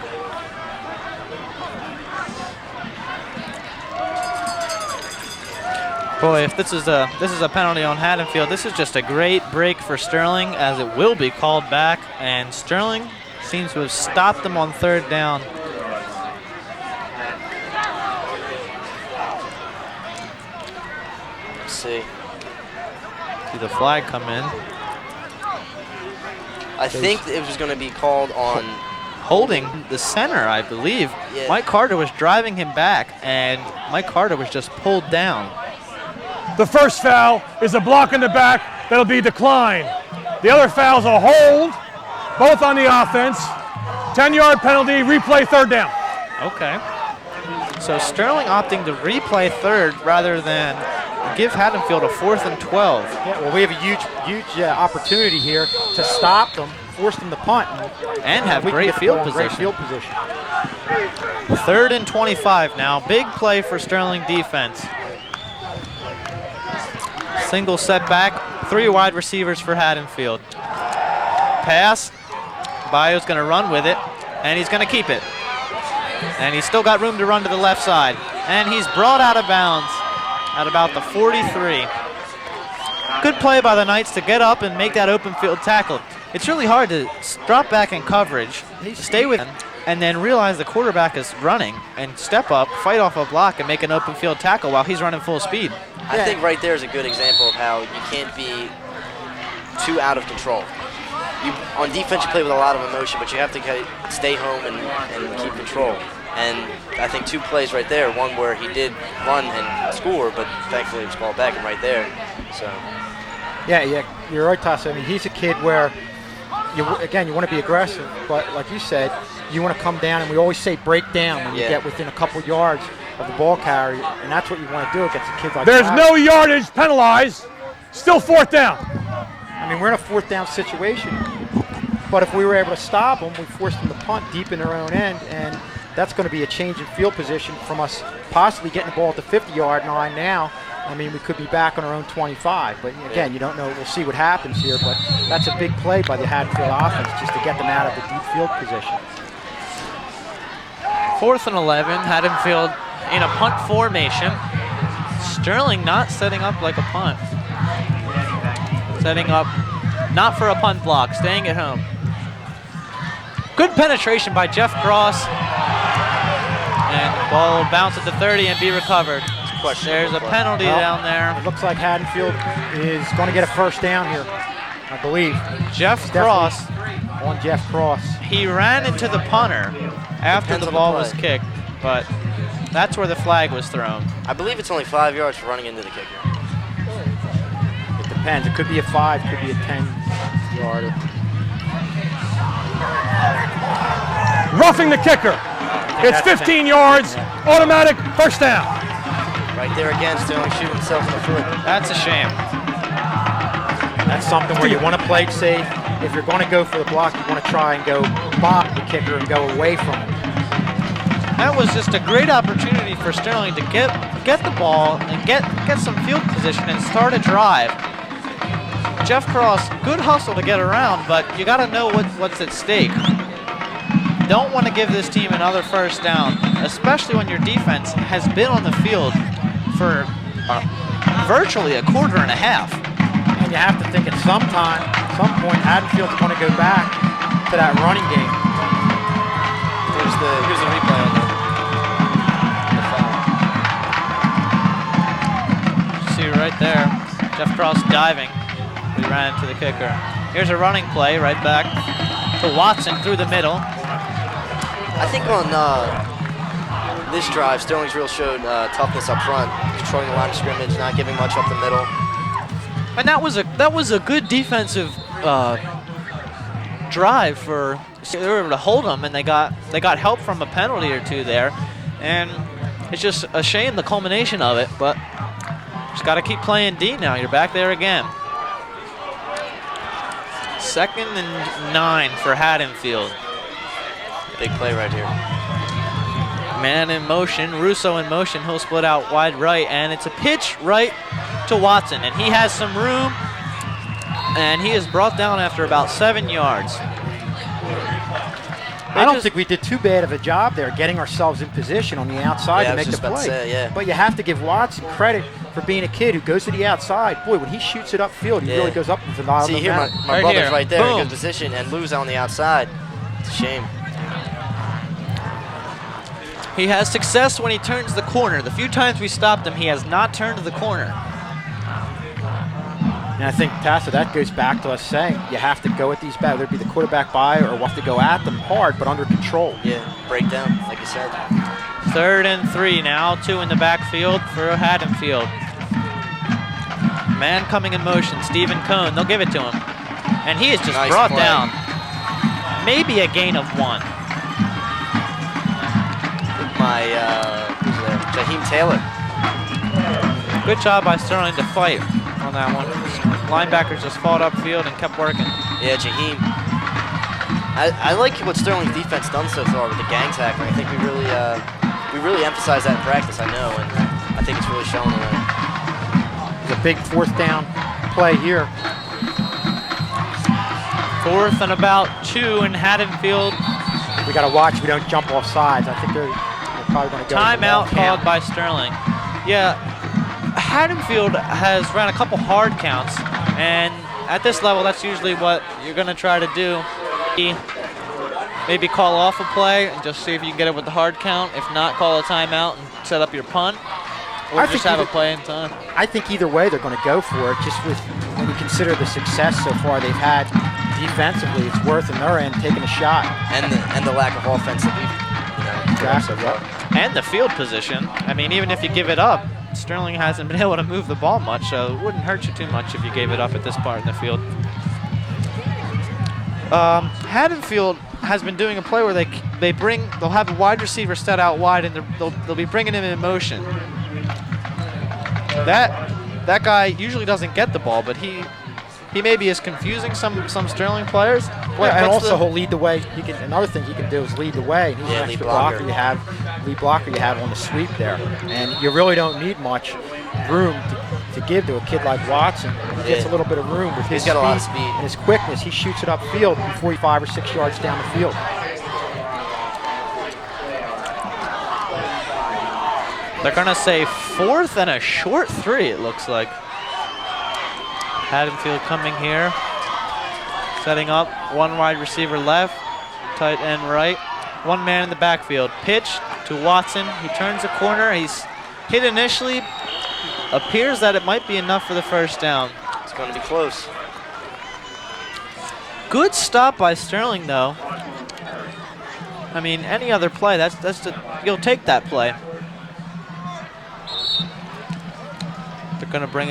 Boy, if this is a penalty on Haddonfield, this is just a great break for Sterling, as it will be called back, and Sterling seems to have stopped them on 3rd down. Let's see the flag come in. I think it was going to be called on holding the center, I believe. Yeah. Mike Carter was driving him back, and Mike Carter was just pulled down. The first foul is a block in the back that'll be declined. The other foul's a hold, both on the offense. 10-yard penalty, replay 3rd down. Okay. So Sterling opting to replay 3rd rather than give Haddonfield a 4th and 12. Yeah, well, we have a huge opportunity here to stop them, force them to punt, and have great field position. 3rd and 25 now. Big play for Sterling defense. Single setback, 3 wide receivers for Haddonfield. Pass, Bio's going to run with it, and he's going to keep it. And he's still got room to run to the left side. And he's brought out of bounds at about the 43. Good play by the Knights to get up and make that open field tackle. It's really hard to drop back in coverage, stay with him, and then realize the quarterback is running and step up, fight off a block, and make an open field tackle while he's running full speed. I think right there is a good example of how you can't be too out of control. On defense, you play with a lot of emotion, but you have to stay home and keep control. And I think 2 plays right there, one where he did run and score, but thankfully it was called back and right there. So. Yeah, you're right, Tasso. I mean, he's a kid where, you want to be aggressive, but like you said, you want to come down, and we always say break down when you get within a couple yards of the ball carrier, and that's what you want to do against a kid like that. There's no yardage penalized. Still 4th down. I mean, we're in a 4th down situation, but if we were able to stop them, we forced them to punt deep in their own end, and that's going to be a change in field position from us possibly getting the ball at the 50-yard line now. I mean, we could be back on our own 25, but again, you don't know. We'll see what happens here, but that's a big play by the Haddonfield offense just to get them out of the deep field position. 4th and 11, Haddonfield in a punt formation. Sterling not setting up like a punt. setting up not for a punt block, staying at home. Good penetration by Jeff Cross. And the ball will bounce at the 30 and be recovered. There's a penalty down there. It looks like Haddonfield is going to get a first down here, I believe. Jeff Cross. On Jeff Cross. He ran into the punter after the ball was kicked, but that's where the flag was thrown. I believe it's only 5 yards for running into the kicker. It depends. It could be a 5, could be a 10-yarder. Roughing the kicker. It's 15 yards, automatic first down. Right there again, Sterling shooting himself in the foot. That's a shame. That's something where you want to play it safe. If you're going to go for the block, you want to try and go block the kicker and go away from him. That was just a great opportunity for Sterling to get the ball and get some field position and start a drive. Jeff Cross, good hustle to get around, but you got to know what's at stake. Don't want to give this team another first down, especially when your defense has been on the field for virtually a quarter and a half. And you have to think at some point, Haddonfield's going to go back to that running game. Here's the replay on the foul. See right there, Jeff Cross diving. We ran into the kicker. Here's a running play right back to Watson through the middle. I think on this drive, Sterling's real showed toughness up front, controlling the line of scrimmage, not giving much up the middle. And that was a good defensive drive for. They were able to hold them, and they got help from a penalty or two there, and it's just a shame the culmination of it. But just got to keep playing D now. You're back there again. 2nd and 9 for Haddonfield. Big play right here. Man in motion, Russo in motion. He'll split out wide right, and it's a pitch right to Watson, and he has some room, and he is brought down after about 7 yards. I don't think we did too bad of a job there getting ourselves in position on the outside to make the play. But you have to give Watson credit for being a kid who goes to the outside. Boy, when he shoots it upfield, he really goes up into the dial. See here, my brother's right there in good position, and Lou's on the outside. It's a shame. He has success when he turns the corner. The few times we stopped him, he has not turned the corner. And I think, Tassa, that goes back to us saying you have to go at these bad, whether it be the quarterback by or we'll have to go at them hard, but under control. Yeah, break down, like you said. 3rd and 3 now, 2 in the backfield for Haddonfield. Man coming in motion, Stephen Cohn. They'll give it to him. And he is just brought down. Maybe a gain of 1. Who's there? Jaheim Taylor. Good job by Sterling to fight on that one. Linebackers just fought upfield and kept working. Yeah, Jaheim. I like what Sterling's defense done so far with the gang tackling. I think we really emphasize that in practice, I know, and I think it's really showing already. It's a big 4th down play here. 4th and about 2 in Haddonfield. We got to watch we don't jump off sides. I think they're probably going to go. Timeout called by Sterling. Yeah, Haddonfield has ran a couple hard counts, and at this level, that's usually what you're going to try to do. Maybe call off a play and just see if you can get it with the hard count. If not, call a timeout and set up your punt. Or just have a play in time. I think either way they're going to go for it. Just with when you consider the success so far they've had defensively, it's worth on their end taking a shot. And the lack of offense that we've exactly. And the field position. I mean, even if you give it up, Sterling hasn't been able to move the ball much, so it wouldn't hurt you too much if you gave it up at this part in the field. Haddonfield has been doing a play where they'll have a wide receiver set out wide, and they'll be bringing him in motion. That guy usually doesn't get the ball, but he maybe is confusing some Sterling players. And also he'll lead the way. Another thing he can do is lead the way. He's an extra blocker you have on the sweep there, and you really don't need much room to give to a kid like Watson. He gets a little bit of room with his speed, a lot of speed and his quickness. He shoots it upfield before 5 or 6 yards down the field. They're going to say 4th and a short 3, it looks like. Haddonfield coming here. Setting up, one wide receiver left, tight end right. One man in the backfield. Pitch to Watson. He turns the corner. He's hit initially. Appears that it might be enough for the first down. It's going to be close. Good stop by Sterling, though. I mean, any other play, you'll take that play. They're going to bring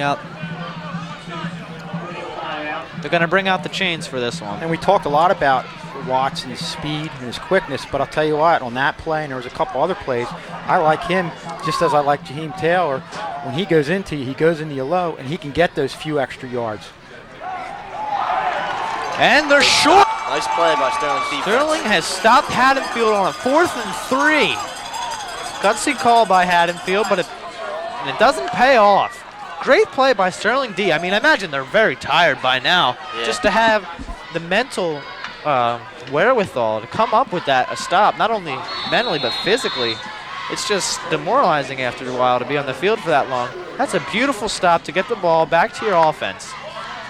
out the chains for this one. And we talked a lot about Watson's speed and his quickness, but I'll tell you what, on that play, and there was a couple other plays, I like him just as I like Jaheim Taylor. When he goes into you, he goes into you low, and he can get those few extra yards. And they're short. Nice play by Sterling's defense. Sterling has stopped Haddonfield on a 4th and 3. Gutsy call by Haddonfield, but it doesn't pay off. Great play by Sterling D. I mean, I imagine they're very tired by now. Yeah. Just to have the mental wherewithal to come up with a stop, not only mentally but physically. It's just demoralizing after a while to be on the field for that long. That's a beautiful stop to get the ball back to your offense.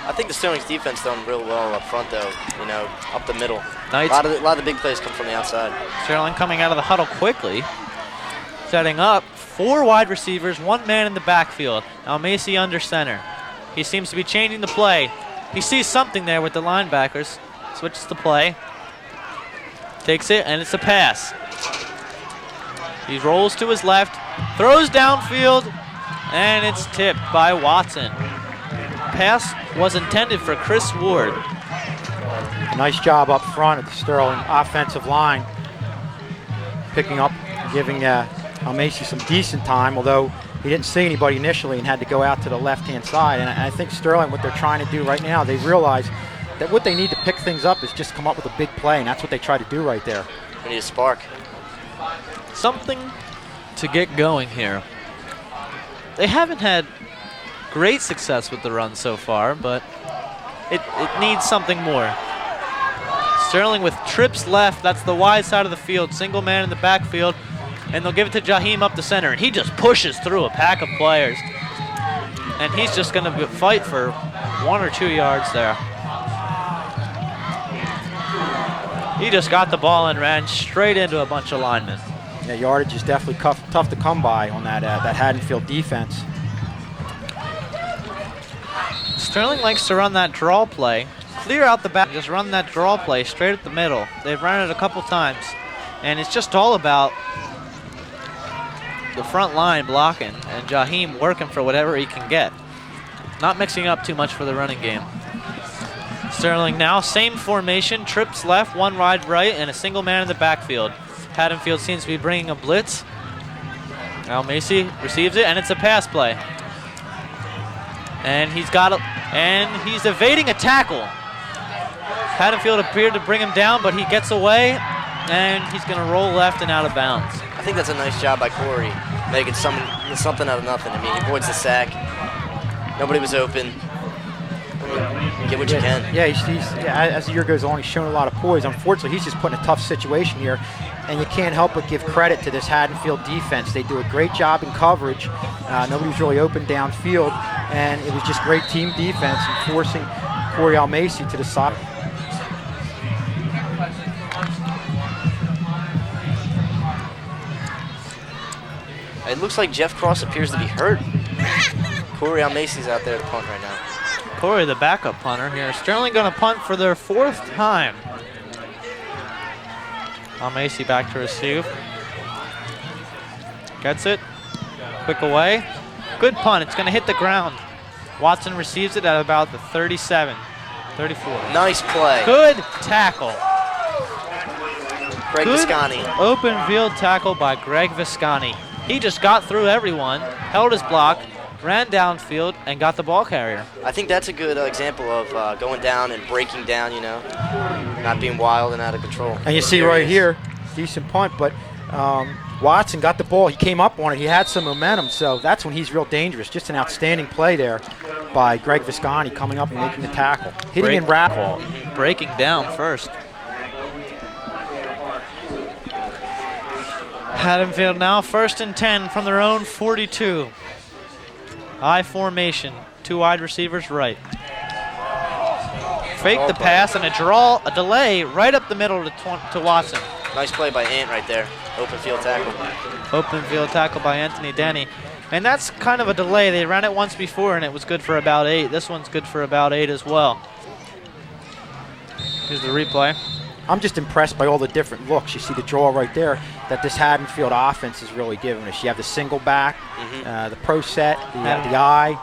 I think the Sterling's defense done real well up front, though. You know, up the middle. Nice. A lot of the big plays come from the outside. Sterling coming out of the huddle quickly, setting up 4 wide receivers, 1 man in the backfield. Now Macy under center. He seems to be changing the play. He sees something there with the linebackers. Switches the play. Takes it, and it's a pass. He rolls to his left, throws downfield, and it's tipped by Watson. Pass was intended for Chris Ward. Nice job up front at the Sterling offensive line, picking up, giving Macy some decent time, although he didn't see anybody initially and had to go out to the left-hand side. And I think Sterling, what they're trying to do right now, they realize that what they need to pick things up is just come up with a big play, and that's what they try to do right there. We need a spark. Something to get going here. They haven't had great success with the run so far, but it needs something more. Sterling with trips left. That's the wide side of the field. Single man in the backfield. And they'll give it to Jaheim up the center. And he just pushes through a pack of players. And he's just going to fight for 1 or 2 yards there. He just got the ball and ran straight into a bunch of linemen. Yeah, yardage is definitely tough to come by on that Haddonfield defense. Sterling likes to run that draw play. Clear out the back, just run that draw play straight at the middle. They've run it a couple times. And it's just all about the front line blocking and Jaheim working for whatever he can get. Not mixing up too much for the running game. Sterling now, same formation, trips left, 1 wide right, and a single man in the backfield. Haddonfield seems to be bringing a blitz. Now Macy receives it, and it's a pass play. And he's evading a tackle. Haddonfield appeared to bring him down, but he gets away, and he's going to roll left and out of bounds. I think that's a nice job by Corey, making something out of nothing. I mean, he avoids the sack. Nobody was open. Get what you can. Yeah, as the year goes on, he's shown a lot of poise. Unfortunately, he's just put in a tough situation here, and you can't help but give credit to this Haddonfield defense. They do a great job in coverage. Nobody was really open downfield, and it was just great team defense and forcing Corey Almacy to the side. It looks like Jeff Cross appears to be hurt. Corey Almacy's out there to punt right now. Corey, the backup punter here. Sterling going to punt for their 4th time. Almacy back to receive. Gets it. Quick away. Good punt. It's going to hit the ground. Watson receives it at about the 37, 34. Nice play. Good tackle. Greg Good Viscani. Open field tackle by Greg Viscani. He just got through everyone, held his block, ran downfield, and got the ball carrier. I think that's a good example of going down and breaking down, you know, not being wild and out of control. And you see right here, decent punt, but Watson got the ball. He came up on it. He had some momentum, so that's when he's real dangerous. Just an outstanding play there by Greg Viscani coming up and making the tackle. Hitting and wrap. Breaking down first. Haddonfield now 1st and 10 from their own 42. High formation, 2 wide receivers right. Fake the pass and a delay right up the middle to Watson. Nice play by Ant right there. Open field tackle. Open field tackle by Anthony Denny. And that's kind of a delay. They ran it once before, and it was good for about 8. This one's good for about 8 as well. Here's the replay. I'm just impressed by all the different looks. You see the draw right there that this Haddonfield offense is really giving us. You have the single back, the pro set, the eye.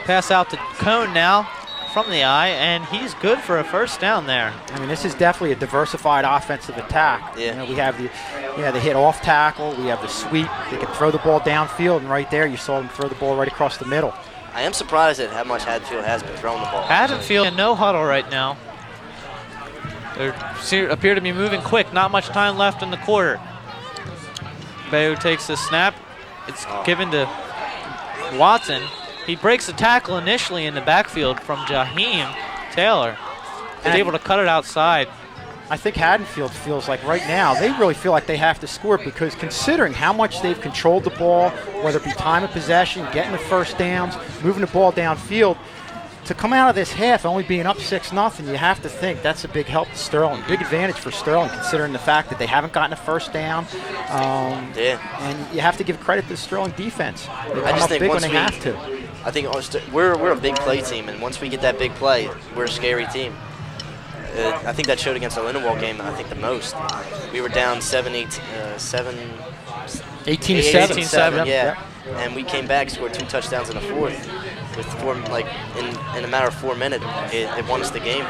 Pass out to Cone now from the eye, and he's good for a first down there. I mean, this is definitely a diversified offensive attack. Yeah. You know, we have the hit off tackle, we have the sweep. They can throw the ball downfield, and right there you saw them throw the ball right across the middle. I am surprised at how much Haddonfield has been throwing the ball. Haddonfield in no huddle right now. They appear to be moving quick. Not much time left in the quarter. Bayou takes the snap. It's given to Watson. He breaks the tackle initially in the backfield from Jaheim Taylor. He's able to cut it outside. I think Haddonfield feels like right now they really feel like they have to score, because considering how much they've controlled the ball, whether it be time of possession, getting the first downs, moving the ball downfield, to come out of this half only being up 6-0, you have to think that's a big help to Sterling. Big advantage for Sterling, considering the fact that they haven't gotten a first down. And you have to give credit to the Sterling defense. They come up big when they have to. I think we're a big play team, and once we get that big play, we're a scary team. I think that showed against the Lindenwold game, I think, the most. We were down 18-7, yeah. And we came back, scored 2 touchdowns in the fourth. In a matter of 4 minutes, it won us the game.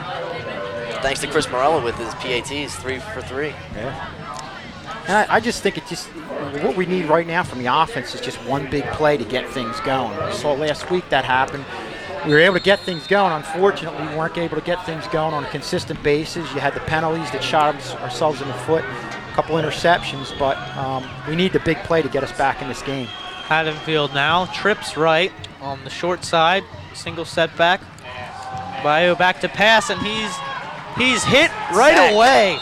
Thanks to Chris Morella with his PATs, 3 for 3. Yeah. And I just think what we need right now from the offense is just one big play to get things going. We saw last week that happened. We were able to get things going. Unfortunately, we weren't able to get things going on a consistent basis. You had the penalties that shot ourselves in the foot, a couple interceptions, but we need the big play to get us back in this game. Haddonfield now trips right on the short side, single setback. Bayou back to pass, and he's hit right away.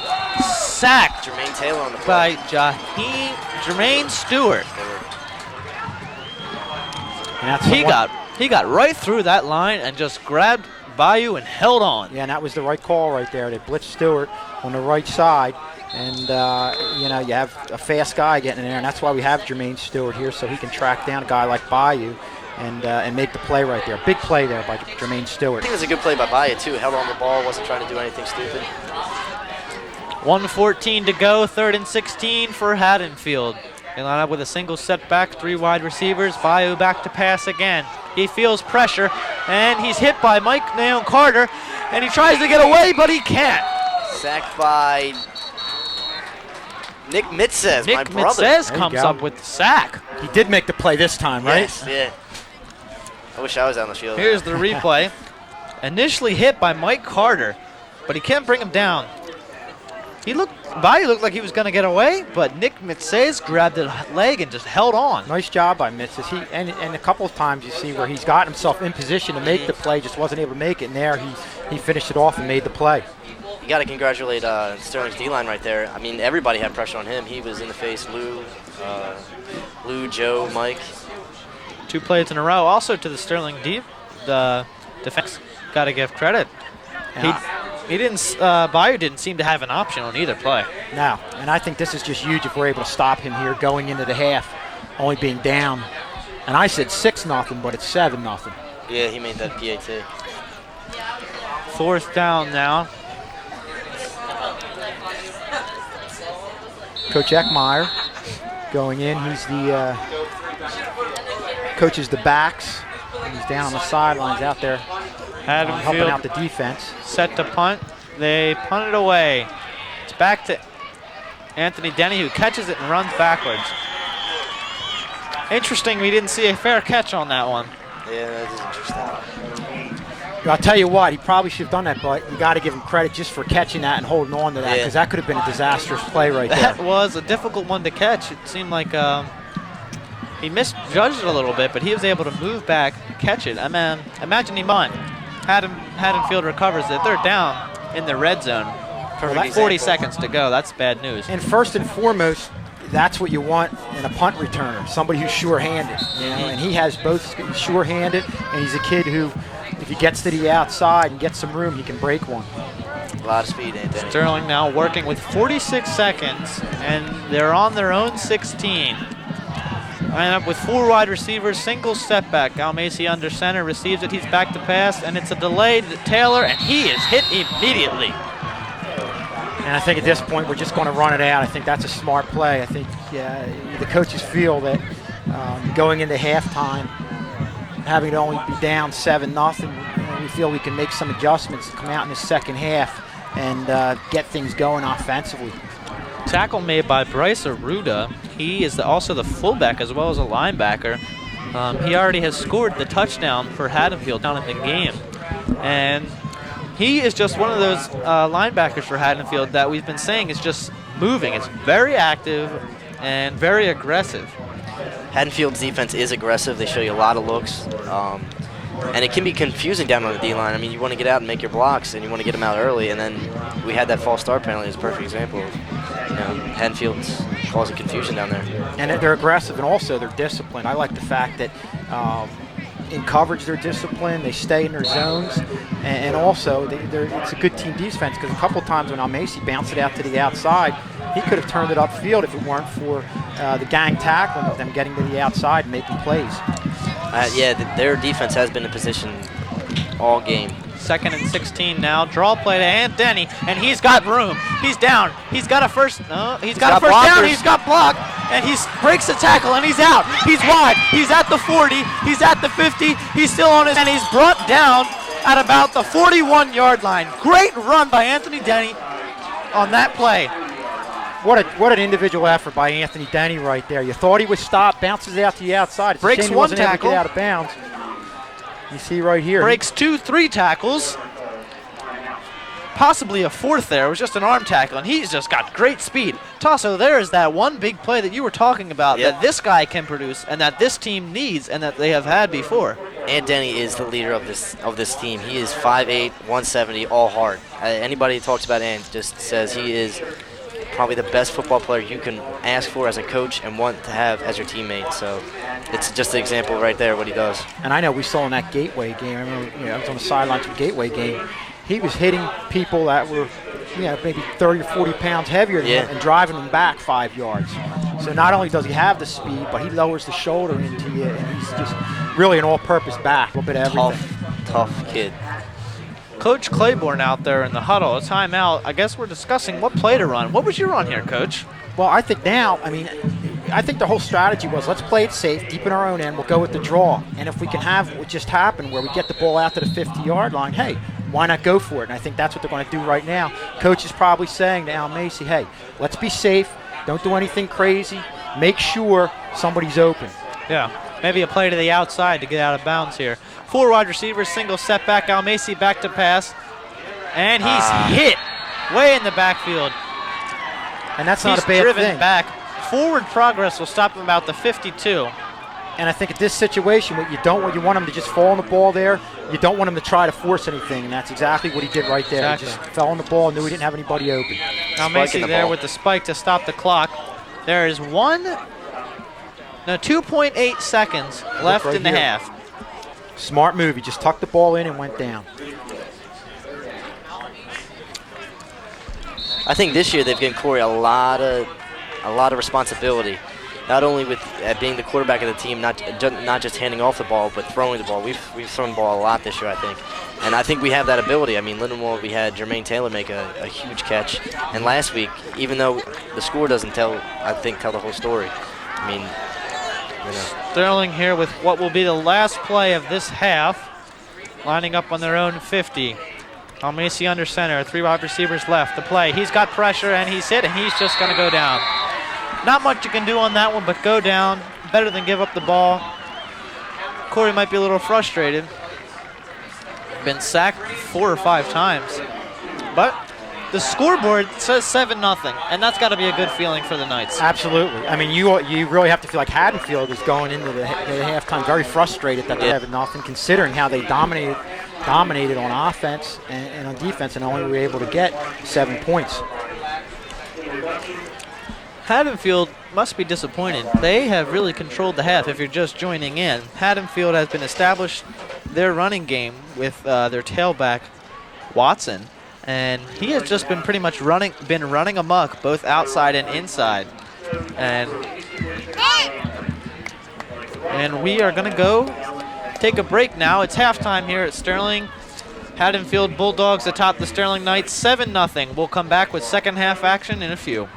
Sacked. Jermaine Taylor on the play. By Jermaine Stewart. And he got right through that line and just grabbed Bayou and held on. Yeah, and that was the right call right there. They blitzed Stewart on the right side. And, you have a fast guy getting in there, and that's why we have Jermaine Stewart here, so he can track down a guy like Bayou and make the play right there. Big play there by Jermaine Stewart. I think it was a good play by Bayou, too. Held on the ball, wasn't trying to do anything stupid. 1:14 to go, 3rd and 16 for Haddonfield. They line up with a single setback, 3 wide receivers. Bayou back to pass again. He feels pressure, and he's hit by Mike Naon Carter, and he tries to get away, but he can't. Sacked by Nick Mitzes, my brother. Nick Mitzes comes up with the sack. He did make the play this time, right? Yes, yeah. I wish I was on the field. Here's the replay. Initially hit by Mike Carter, but he can't bring him down. Bayou looked like he was going to get away, but Nick Mitzes grabbed the leg and just held on. Nice job by Mitzes. And a couple of times you see where he's gotten himself in position to make the play, just wasn't able to make it, and there he finished it off and made the play. You got to congratulate Sterling's D-line right there. I mean, everybody had pressure on him. He was in the face. Lou, Joe, Mike. 2 plays in a row. Also to the Sterling the defense, got to give credit. Bayou didn't seem to have an option on either play. No, and I think this is just huge if we're able to stop him here going into the half, only being down. And I said 6-0, but it's 7-0. Yeah, he made that PAT. 4th down now. Coach Eckmeyer going in. He's the coaches the backs. And he's down on the sidelines out there helping out the defense. Set to punt. They punt it away. It's back to Anthony Denny, who catches it and runs backwards. Interesting, we didn't see a fair catch on that one. Yeah, that is interesting. I'll tell you what, he probably should have done that, but you got to give him credit just for catching that and holding on to that, because that could have been a disastrous play right there. That was a difficult one to catch. It seemed like he misjudged it a little bit, but he was able to move back, catch it. I mean, imagine he won. Haddonfield recovers it. They're down in the red zone. 40 seconds to go. That's bad news. And first and foremost, that's what you want in a punt returner, somebody who's sure-handed. And he has both sure-handed, and he's a kid who if he gets to the outside and gets some room, he can break one. A lot of speed, Anthony. Sterling now working with 46 seconds, and they're on their own 16. Line up with 4 wide receivers, single step back. Almasi under center, receives it, he's back to pass, and it's a delay to Taylor, and he is hit immediately. And I think at this point, we're just going to run it out. I think that's a smart play. I think the coaches feel that going into halftime, having to only be down 7-0, we feel we can make some adjustments to come out in the second half and get things going offensively. Tackle made by Bryce Aruda. He is also the fullback as well as a linebacker. He already has scored the touchdown for Haddonfield down in the game. And he is just one of those linebackers for Haddonfield that we've been saying is just moving. It's very active and very aggressive. Haddonfield's defense is aggressive. They show you a lot of looks. And it can be confusing down on the D-line. I mean, you want to get out and make your blocks, and you want to get them out early. And then we had that false start penalty as a perfect example of Haddonfield's causing confusion down there. And they're aggressive, and also they're disciplined. I like the fact that in coverage they're disciplined. They stay in their zones, and also it's a good team defense because a couple times when Almasi bounced it out to the outside, he could have turned it upfield if it weren't for the gang tackling of them getting to the outside and making plays. Their defense has been in position all game. 2nd and 16 now. Draw play to Anthony, and he's got room. He's down. He's got a first. No, he's got a first down. He's got blocked, and he breaks the tackle, and he's out. He's wide. He's at the 40. He's at the 50. He's still on his, and he's brought down at about the 41-yard line. Great run by Anthony Denny on that play. What an individual effort by Anthony Denny right there. You thought he was stopped, bounces out to the outside. It's breaks a shame one he wasn't able to tackle. Get out of bounds. You see right here. Breaks 3 tackles. Possibly a 4th there. It was just an arm tackle, and he's just got great speed. Tasso, there is that one big play that you were talking about that this guy can produce and that this team needs and that they have had before. And Denny is the leader of this team. He is 5'8", 170, all hard. Anybody who talks about Ant just says he is probably the best football player you can ask for as a coach and want to have as your teammate. So it's just an example right there what he does. And I know we saw in that Gateway game, I remember I was on the sidelines of the Gateway game, he was hitting people that were maybe 30 or 40 pounds heavier than him and driving them back 5 yards. So not only does he have the speed, but he lowers the shoulder into you, and he's just really an all-purpose back, a little bit of everything. Tough kid. Coach Claiborne out there in the huddle, a timeout. I guess we're discussing what play to run. What was your run here, Coach? Well, I think I think the whole strategy was let's play it safe, deep in our own end. We'll go with the draw. And if we can have what just happened where we get the ball out to the 50-yard line, hey, why not go for it? And I think that's what they're going to do right now. Coach is probably saying to Almasi, hey, let's be safe. Don't do anything crazy. Make sure somebody's open. Yeah, maybe a play to the outside to get out of bounds here. 4 wide receivers, single setback. Almasi back to pass. And he's hit way in the backfield. And that's not he's a bad driven thing. Back. Forward progress will stop him about the 52. And I think at this situation, what you want him to just fall on the ball there. You don't want him to try to force anything, and that's exactly what he did right there. Exactly. He just fell on the ball, knew he didn't have anybody open. Almasi there with the spike to stop the clock. There is 2.8 seconds left right in the here. half. Smart move. He just tucked the ball in and went down. I think this year they've given Corey a lot of responsibility, not only with being the quarterback of the team, not just handing off the ball, but throwing the ball. We've thrown the ball a lot this year, I think, and I think we have that ability. I mean, Lindenwold, we had Jermaine Taylor make a huge catch, and last week, even though the score doesn't tell the whole story. I mean, Sterling here with what will be the last play of this half, lining up on their own 50. Almasi under center, 3 wide receivers left. The play, he's got pressure and he's hit, and he's just going to go down. Not much you can do on that one, but go down. Better than give up the ball. Corey might be a little frustrated. Been sacked 4 or 5 times. But the scoreboard says 7-0, and that's got to be a good feeling for the Knights. Absolutely. I mean, you really have to feel like Haddonfield is going into the halftime very frustrated that they're 7-0, considering how they dominated on offense and on defense, and only were able to get 7 points. Haddonfield must be disappointed. They have really controlled the half if you're just joining in. Haddonfield has been established their running game with their tailback, Watson. And he has just been pretty much running amok, both outside and inside. And we are going to go take a break now. It's halftime here at Sterling. Haddonfield Bulldogs atop the Sterling Knights, 7-0. We'll come back with second half action in a few.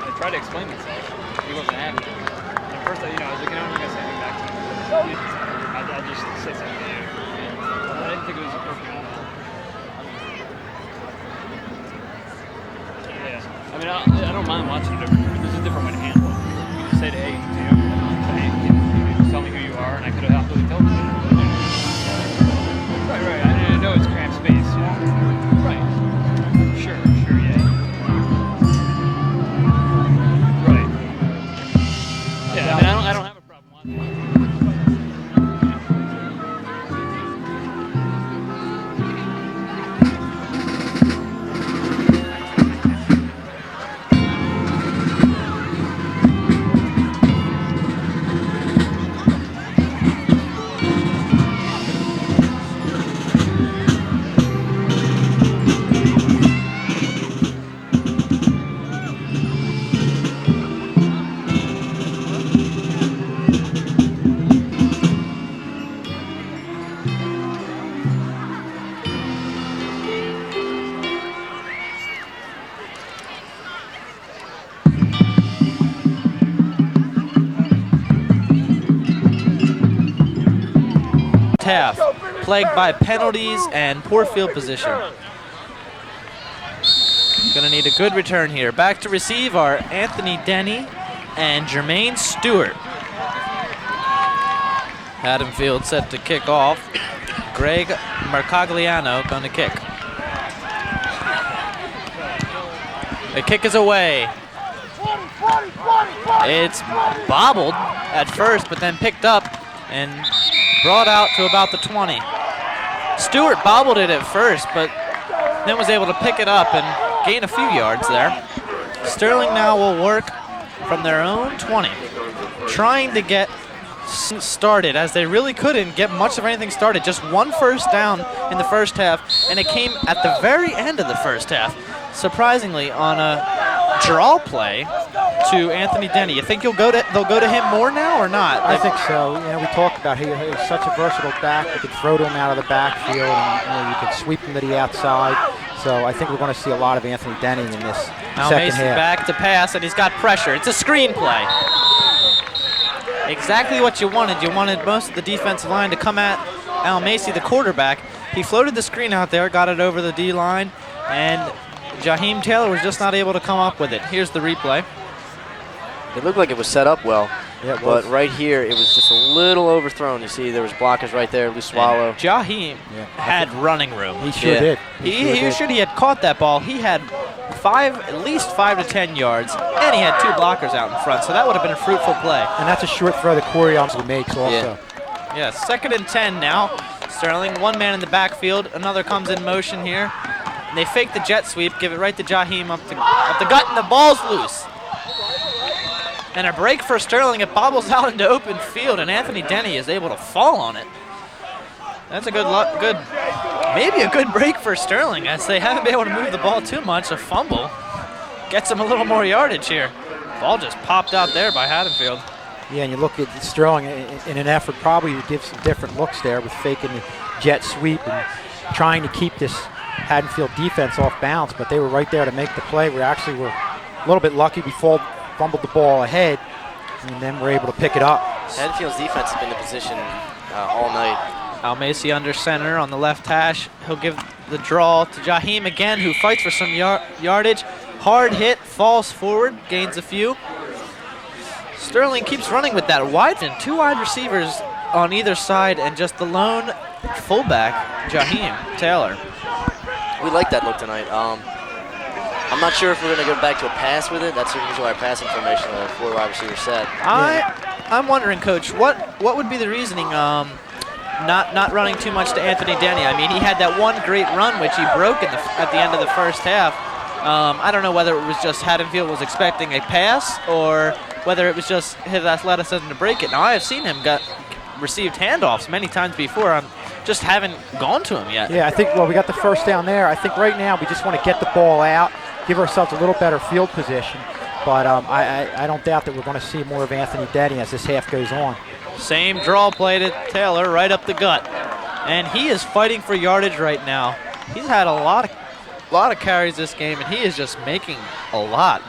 I tried to explain myself. He wasn't having it. At first, I was like, I'm not going to say anything back to him. I'll just say something to you. I didn't think it was appropriate. Yeah. I mean, I don't mind watching it. There's a different way to handle it. You can say to A, you just tell me who you are, and I could have happily told you. Right. I know it's cramped space. Yeah. Right. Sure, yeah. Right. Yeah, I mean, I don't have a problem watching it. Half, plagued by penalties and poor field position. Gonna need a good return here. Back to receive are Anthony Denny and Jermaine Stewart. Haddonfield set to kick off. Greg Mercogliano gonna kick. The kick is away. It's bobbled at first, but then picked up and brought out to about the 20. Stewart bobbled it at first, but then was able to pick it up and gain a few yards there. Sterling now will work from their own 20, trying to get started, as they really couldn't get much of anything started. Just one first down in the first half, and it came at the very end of the first half, surprisingly, on a draw play to Anthony Denny. You think they'll go to him more now or not? I think so. We talked about he's such a versatile back. You could throw to him out of the backfield, and you could sweep him to the outside. So I think we're going to see a lot of Anthony Denny in this second half. Back to pass, and he's got pressure. It's a screen play. Exactly what you wanted. You wanted most of the defensive line to come at Al Macy, the quarterback. He floated the screen out there, got it over the D-line, and Jaheim Taylor was just not able to come up with it. Here's the replay. It looked like it was set up well, yeah, but right here it was just a little overthrown. You see there was blockers right there, loose swallow. Jaheim had running room. He sure did. He had caught that ball. He had at least 5 to 10 yards, and he had 2 blockers out in front, so that would have been a fruitful play. And that's a short throw that Corey obviously makes also. Yeah, 2nd and 10 now. Sterling, one man in the backfield. Another comes in motion here. And they fake the jet sweep, give it right to Jaheim up the gut, and the ball's loose. And a break for Sterling. It bobbles out into open field, and Anthony Denny is able to fall on it. That's a maybe a good break for Sterling, as they haven't been able to move the ball too much. A fumble gets them a little more yardage here. Ball just popped out there by Haddonfield. Yeah, and you look at Sterling in an effort probably to give some different looks there with faking the jet sweep and trying to keep this Haddonfield defense off balance, but they were right there to make the play. We actually were a little bit lucky. We fumbled the ball ahead, and then we're able to pick it up. Haddonfield's defense has been in position all night. Al Macy under center on the left hash. He'll give the draw to Jaheim again, who fights for some yardage. Hard hit, falls forward, gains a few. Sterling keeps running with that wide and 2 wide receivers on either side, and just the lone fullback, Jaheim Taylor. We like that look tonight. I'm not sure if we're going to go back to a pass with it. That's usually our passing formation, a 4 wide receiver set. I'm wondering, Coach, what would be the reasoning? not running too much to Anthony Denny. I mean, he had that one great run which he broke at the end of the first half. I don't know whether it was just Haddonfield was expecting a pass or whether it was just his athleticism to break it. Now, I have seen him received handoffs many times before. I just haven't gone to him yet. Yeah, I think, well, we got the first down there. I think right now we just want to get the ball out, give ourselves a little better field position. But I don't doubt that we're going to see more of Anthony Denny as this half goes on. Same draw play to Taylor right up the gut. And he is fighting for yardage right now. He's had a lot of carries this game, and he is just getting a lot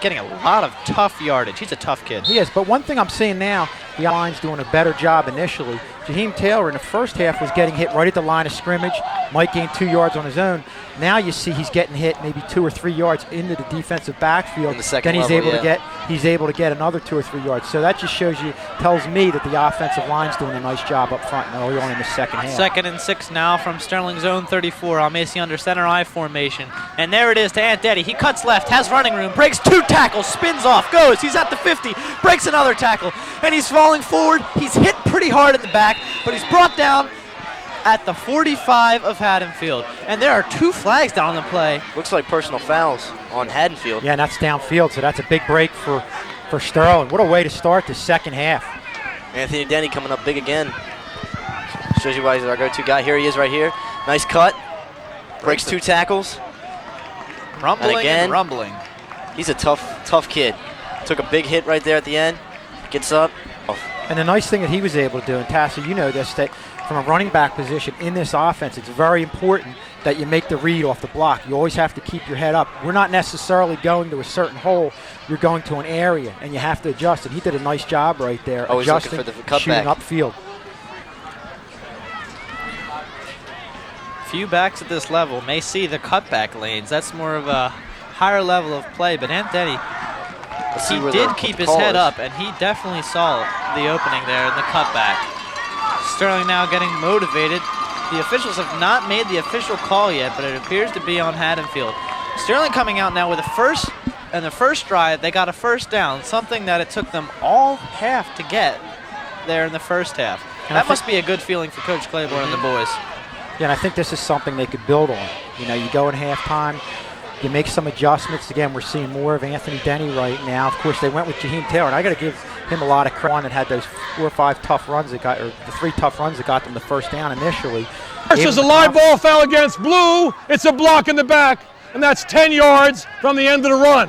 of tough yardage. He's a tough kid. He is, but one thing I'm seeing now, the line's doing a better job initially. Jaheim Taylor in the first half was getting hit right at the line of scrimmage, might gain 2 yards on his own. Now you see he's getting hit maybe 2 or 3 yards into the defensive backfield. In the second then he's level, able to get another 2 or 3 yards. So that just tells me that the offensive line's doing a nice job up front and early on in the second half. 2nd and 6 now from Sterling's own 34. Almasi under center I formation. And there it is to Ant Denny. He cuts left, has running room, breaks 2 tackles, spins off, goes. He's at the 50, breaks another tackle, and he's falling forward. He's hit pretty hard in the back, but he's brought down at the 45 of Haddonfield. And there are 2 flags down on the play. Looks like personal fouls on Haddonfield. Yeah, and that's downfield, so that's a big break for Sterling. What a way to start the second half. Anthony Denny coming up big again. Shows you why he's our go-to guy. Here he is right here. Nice cut. Breaks 2 tackles. Rumbling and rumbling. He's a tough kid. Took a big hit right there at the end. Gets up. And the nice thing that he was able to do, and Tassie, you know this, that from a running back position in this offense, it's very important that you make the read off the block. You always have to keep your head up. We're not necessarily going to a certain hole. You're going to an area, and you have to adjust. And he did a nice job right there, adjusting, looking for the cutback. shooting upfield. Few backs at this level may see the cutback lanes. That's more of a higher level of play, but Ant Denny, he did keep his head up, and he definitely saw the opening there in the cutback. Sterling now getting motivated. The officials have not made the official call yet, but it appears to be on Haddonfield. Sterling coming out now with the first drive, they got a first down, something that it took them all half to get there in the first half. That must be a good feeling for Coach Claiborne and the boys. Yeah, and I think this is something they could build on. You know, you go in halftime, you make some adjustments. Again, we're seeing more of Anthony Denny right now. Of course, they went with Jaheim Taylor, and I got to give him a lot of credit. One that had those 4 or 5 tough runs that got, or the 3 tough runs that got them the first down initially. Versus a live ball foul against Blue. It's a block in the back, and that's 10 yards from the end of the run.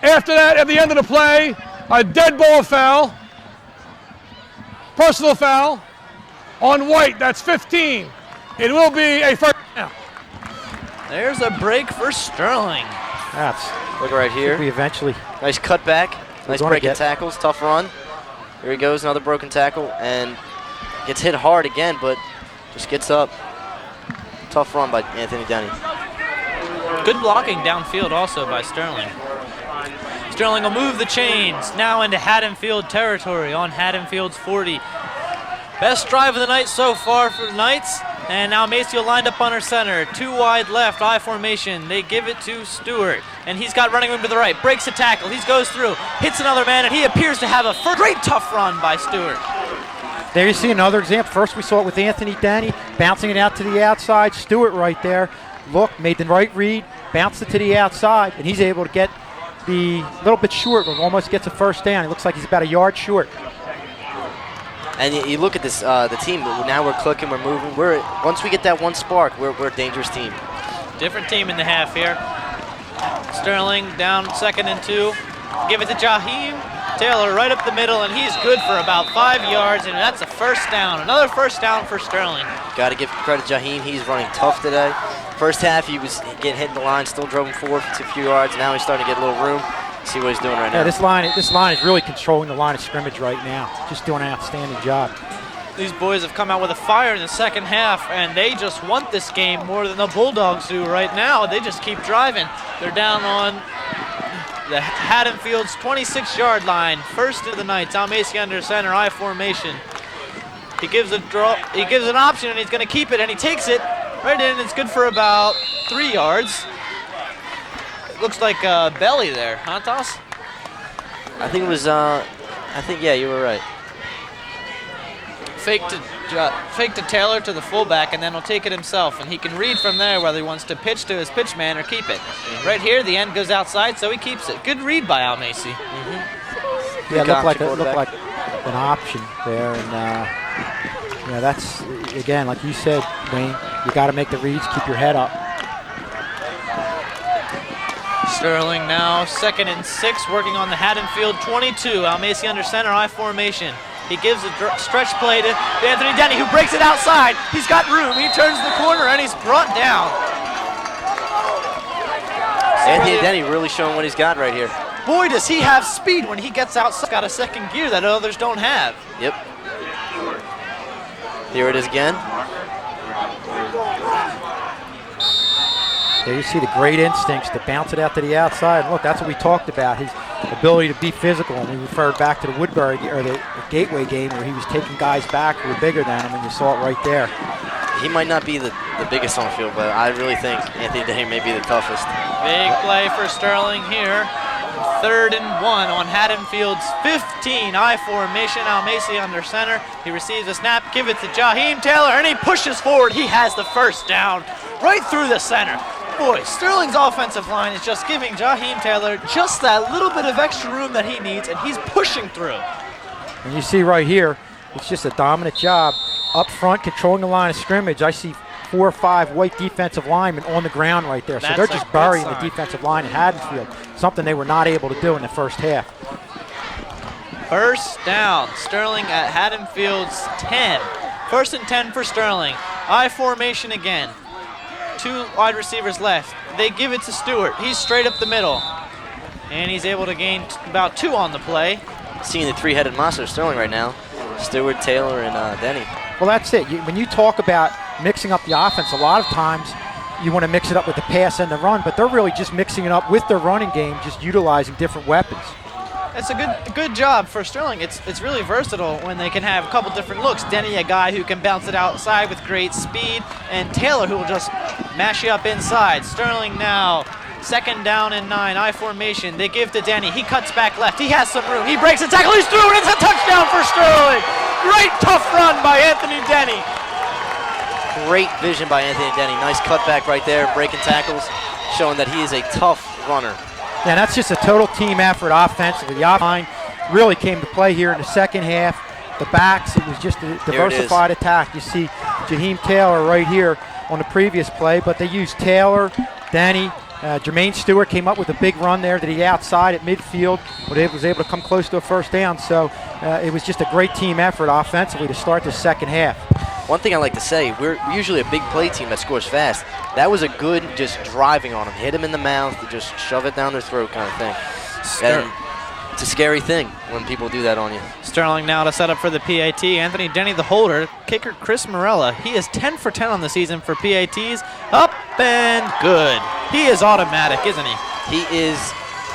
After that, at the end of the play, a dead ball foul, personal foul on White. That's 15. It will be a first down. There's a break for Sterling. Look right here. We eventually. Nice cutback. Nice breaking tackles. Tough run. Here he goes, another broken tackle, and gets hit hard again, but just gets up. Tough run by Anthony Denny. Good blocking downfield also by Sterling. Sterling will move the chains now into Haddonfield territory on Haddonfield's 40. Best drive of the night so far for the Knights. And now Maceo lined up under center. 2 wide left, I formation. They give it to Stewart. And he's got running room to the right. Breaks a tackle. He goes through. Hits another man, and he appears to have a great tough run by Stewart. There you see another example. First we saw it with Anthony Denny, bouncing it out to the outside. Stewart right there. Look, made the right read, bounced it to the outside, and he's able to get the little bit short, but almost gets a first down. It looks like he's about a yard short. And you look at this, the team. Now we're clicking, we're moving. Once we get that one spark, we're a dangerous team. Different team in the half here. Sterling down 2nd and 2. Give it to Jaheim Taylor right up the middle, and he's good for about 5 yards, and that's a first down. Another first down for Sterling. Got to give credit to Jaheim. He's running tough today. First half, he was getting hit in the line, still drove him forward for a few yards. Now he's starting to get a little room. See what he's doing right now. Yeah, this line is really controlling the line of scrimmage right now. Just doing an outstanding job. These boys have come out with a fire in the second half, and they just want this game more than the Bulldogs do right now. They just keep driving. They're down on the Haddonfield's 26-yard line. First of the Knights. Almasi under center, I formation. He gives a draw. He gives an option, and he's going to keep it, and he takes it right in. It's good for about 3 yards. Looks like belly there, huh, Toss? I think it was, yeah, you were right. fake to Taylor to the fullback, and then he'll take it himself. And he can read from there whether he wants to pitch to his pitch man or keep it. Right here, the end goes outside, so he keeps it. Good read by Al Macy. Yeah, it looked like an option there, and that's, again, like you said, Wayne, you got to make the reads, keep your head up. Sterling now 2nd and 6, working on the Haddonfield 22. Al Macy under center, I formation. He gives a stretch play to Anthony Denny, who breaks it outside. He's got room. He turns the corner, and he's brought down. Anthony Denny really showing what he's got right here. Boy, does he have speed when he gets outside. He's got a second gear that others don't have. Yep. Here it is again. There you see the great instincts to bounce it out to the outside. And look, that's what we talked about, his ability to be physical. And we referred back to the Woodbury or the Gateway game where he was taking guys back who were bigger than him, and you saw it right there. He might not be the biggest on the field, but I really think Anthony Denny may be the toughest. Big play for Sterling here. 3rd and 1 on Haddonfield's 15. I formation. Al Macy under center. He receives a snap. Give it to Jaheim Taylor, and he pushes forward. He has the first down right through the center. Boy, Sterling's offensive line is just giving Jaheim Taylor just that little bit of extra room that he needs, and he's pushing through. And you see right here, it's just a dominant job up front, controlling the line of scrimmage. I see 4 or 5 white defensive linemen on the ground right there. So they're just burying the defensive line in Haddonfield, something they were not able to do in the first half. First down, Sterling at Haddonfield's 10. 1st and 10 for Sterling. I formation again. 2 wide receivers left. They give it to Stewart. He's straight up the middle. And he's able to gain about 2 on the play. Seeing the 3-headed monster of Sterling right now. Stewart, Taylor, and Denny. Well, that's it. When you talk about mixing up the offense, a lot of times you want to mix it up with the pass and the run, but they're really just mixing it up with their running game, just utilizing different weapons. It's a good job for Sterling. It's really versatile when they can have a couple different looks. Denny, a guy who can bounce it outside with great speed, and Taylor, who will just mash you up inside. Sterling now, 2nd down and 9, I formation. They give to Denny. He cuts back left. He has some room. He breaks a tackle. He's through, and it's a touchdown for Sterling. Great tough run by Anthony Denny. Great vision by Anthony Denny. Nice cutback right there, breaking tackles, showing that he is a tough runner. Yeah, that's just a total team effort offensively. The offense really came to play here in the second half. The backs, it was just a diversified attack. You see Jaheim Taylor right here on the previous play, but they used Taylor, Denny, Jermaine Stewart came up with a big run there to the outside at midfield, but it was able to come close to a first down. So it was just a great team effort offensively to start the second half. One thing I like to say, we're usually a big play team that scores fast. That was a good just driving on them, hit them in the mouth, just shove it down their throat kind of thing. And it's a scary thing when people do that on you. Sterling now to set up for the PAT. Anthony Denny, the holder. Kicker Chris Morella. He is 10 for 10 on the season for PATs. Up and good. He is automatic, isn't he? He is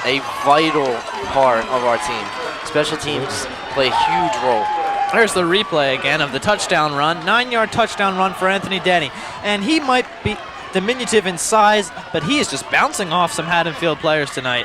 a vital part of our team. Special teams play a huge role. There's the replay again of the touchdown run. 9-yard touchdown run for Anthony Denny. And he might be diminutive in size, but he is just bouncing off some Haddonfield players tonight.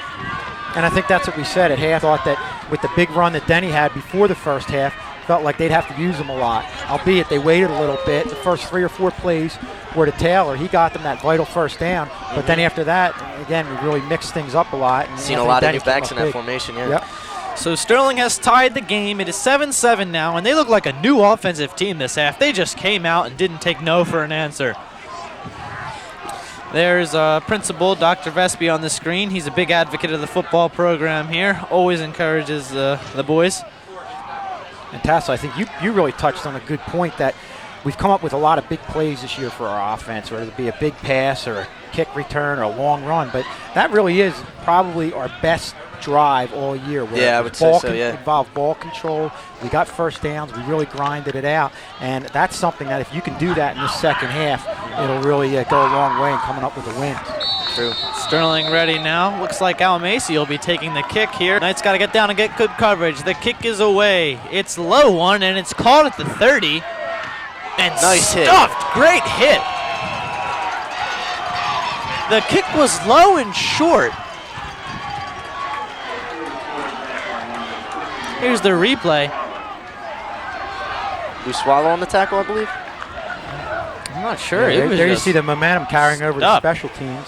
And I think that's what we said at half. Thought that with the big run that Denny had before the first half, felt like they'd have to use him a lot. Albeit they waited a little bit. The first 3 or 4 plays were to Taylor. He got them that vital first down. But then after that, again, we really mixed things up a lot. And seen a lot of new backs in that formation, yeah. Yep. So Sterling has tied the game. It is 7-7 now, and they look like a new offensive team this half. They just came out and didn't take no for an answer. There's Principal Dr. Vespi on the screen. He's a big advocate of the football program here. Always encourages the boys. And Tasso, I think you really touched on a good point that we've come up with a lot of big plays this year for our offense, whether it be a big pass or a kick return or a long run. But that really is probably our best drive all year. Yeah, I would say so, yeah. Involved ball control. We got first downs. We really grinded it out. And that's something that if you can do that in the second half, it'll really go a long way in coming up with a win. True. Sterling ready now. Looks like Al Macy will be taking the kick here. Knight's got to get down and get good coverage. The kick is away. It's low one, and it's caught at the 30. And nice stuffed. Hit. Great hit. The kick was low and short. Here's the replay. Uswala on the tackle, I believe. I'm not sure. Yeah, It was there you just see the momentum carrying over to stuck. special teams.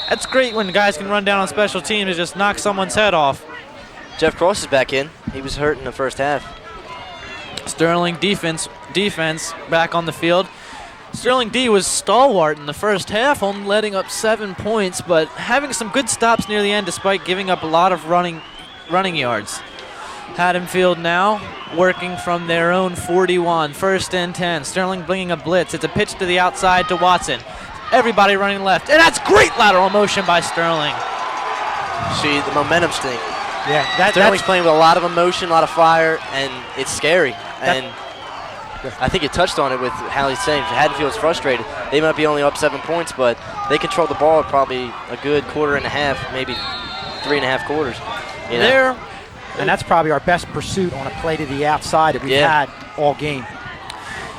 That's great when guys can run down on special teams and just knock someone's head off. Jeff Cross is back in. He was hurt in the first half. Sterling defense back on the field. Sterling D was stalwart in the first half, only letting up 7 points, but having some good stops near the end despite giving up a lot of running yards. Haddonfield now working from their own 41, 1st and 10. Sterling bringing a blitz. It's a pitch to the outside to Watson. Everybody running left, and that's great lateral motion by Sterling. See, the momentum's thing. Yeah, Sterling's playing with a lot of emotion, a lot of fire, and it's scary. And I think you touched on it with how he's saying Haddonfield's frustrated. They might be only up 7 points, but they control the ball probably a good quarter and a half, maybe 3.5 quarters. You know? And that's probably our best pursuit on a play to the outside that we've had all game.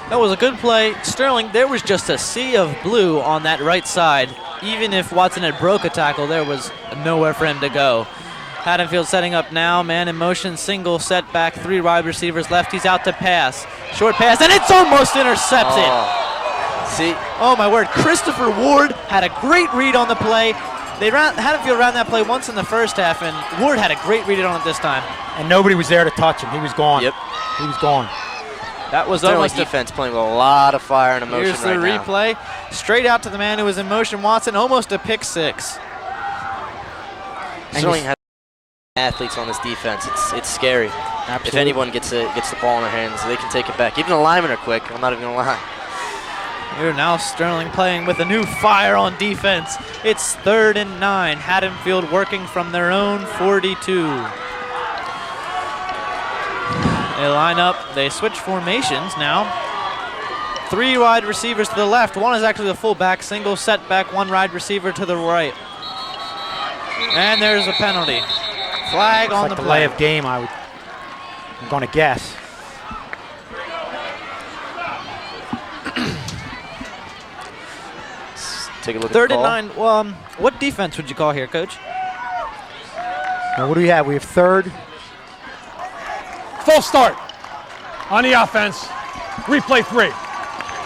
That was a good play. Sterling, there was just a sea of blue on that right side. Even if Watson had broke a tackle, there was nowhere for him to go. Haddonfield setting up now, man in motion, single setback, 3 wide receivers left. He's out to pass. Short pass, and it's almost intercepted. See? Oh, my word. Christopher Ward had a great read on the play. Haddonfield ran that play once in the first half, and Ward had a great read on it this time. And nobody was there to touch him. He was gone. Yep. He was gone. That was Sterling almost defense playing with a lot of fire and emotion Here's the right now. replay. Straight out to the man who was in motion, Watson, almost a pick 6. Sterling has athletes on this defense. It's scary. Absolutely. If anyone gets the ball in their hands, they can take it back. Even the linemen are quick. I'm not even going to lie. Here now Sterling playing with a new fire on defense. It's 3rd and 9. Haddonfield working from their own 42. They line up. They switch formations now. 3 wide receivers to the left. One is actually the fullback. Single setback. 1 wide receiver to the right. And there's a penalty. Flag on the play. Delay of game, I'm going to guess. Take a look 3rd at the call. and 9. What defense would you call here, Coach? Now, what do we have? We have 3rd. Full start on the offense. Replay 3.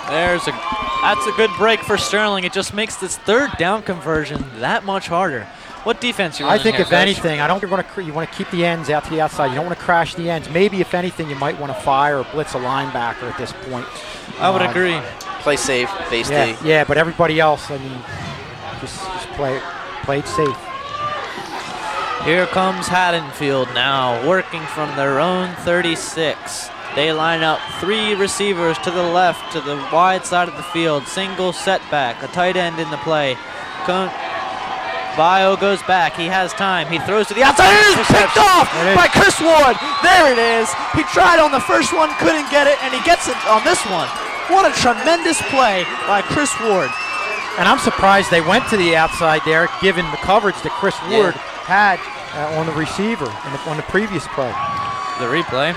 That's a good break for Sterling. It just makes this 3rd down conversion that much harder. What defense you running I think here, if Coach? anything, you want to keep the ends out to the outside. You don't want to crash the ends. Maybe if anything, you might want to fire or blitz a linebacker at this point. I would agree. Play safe, base D. Yeah, but everybody else, I mean, just play it safe. Here comes Haddonfield now, working from their own 36. They line up 3 receivers to the left, to the wide side of the field. Single setback, a tight end in the play. Bio goes back. He has time. He throws to the outside. It is picked off by Chris Ward. There it is. He tried on the first one, couldn't get it, and he gets it on this one. What a tremendous play by Chris Ward. And I'm surprised they went to the outside there, given the coverage that Chris Ward had on the receiver on the previous play. The replay.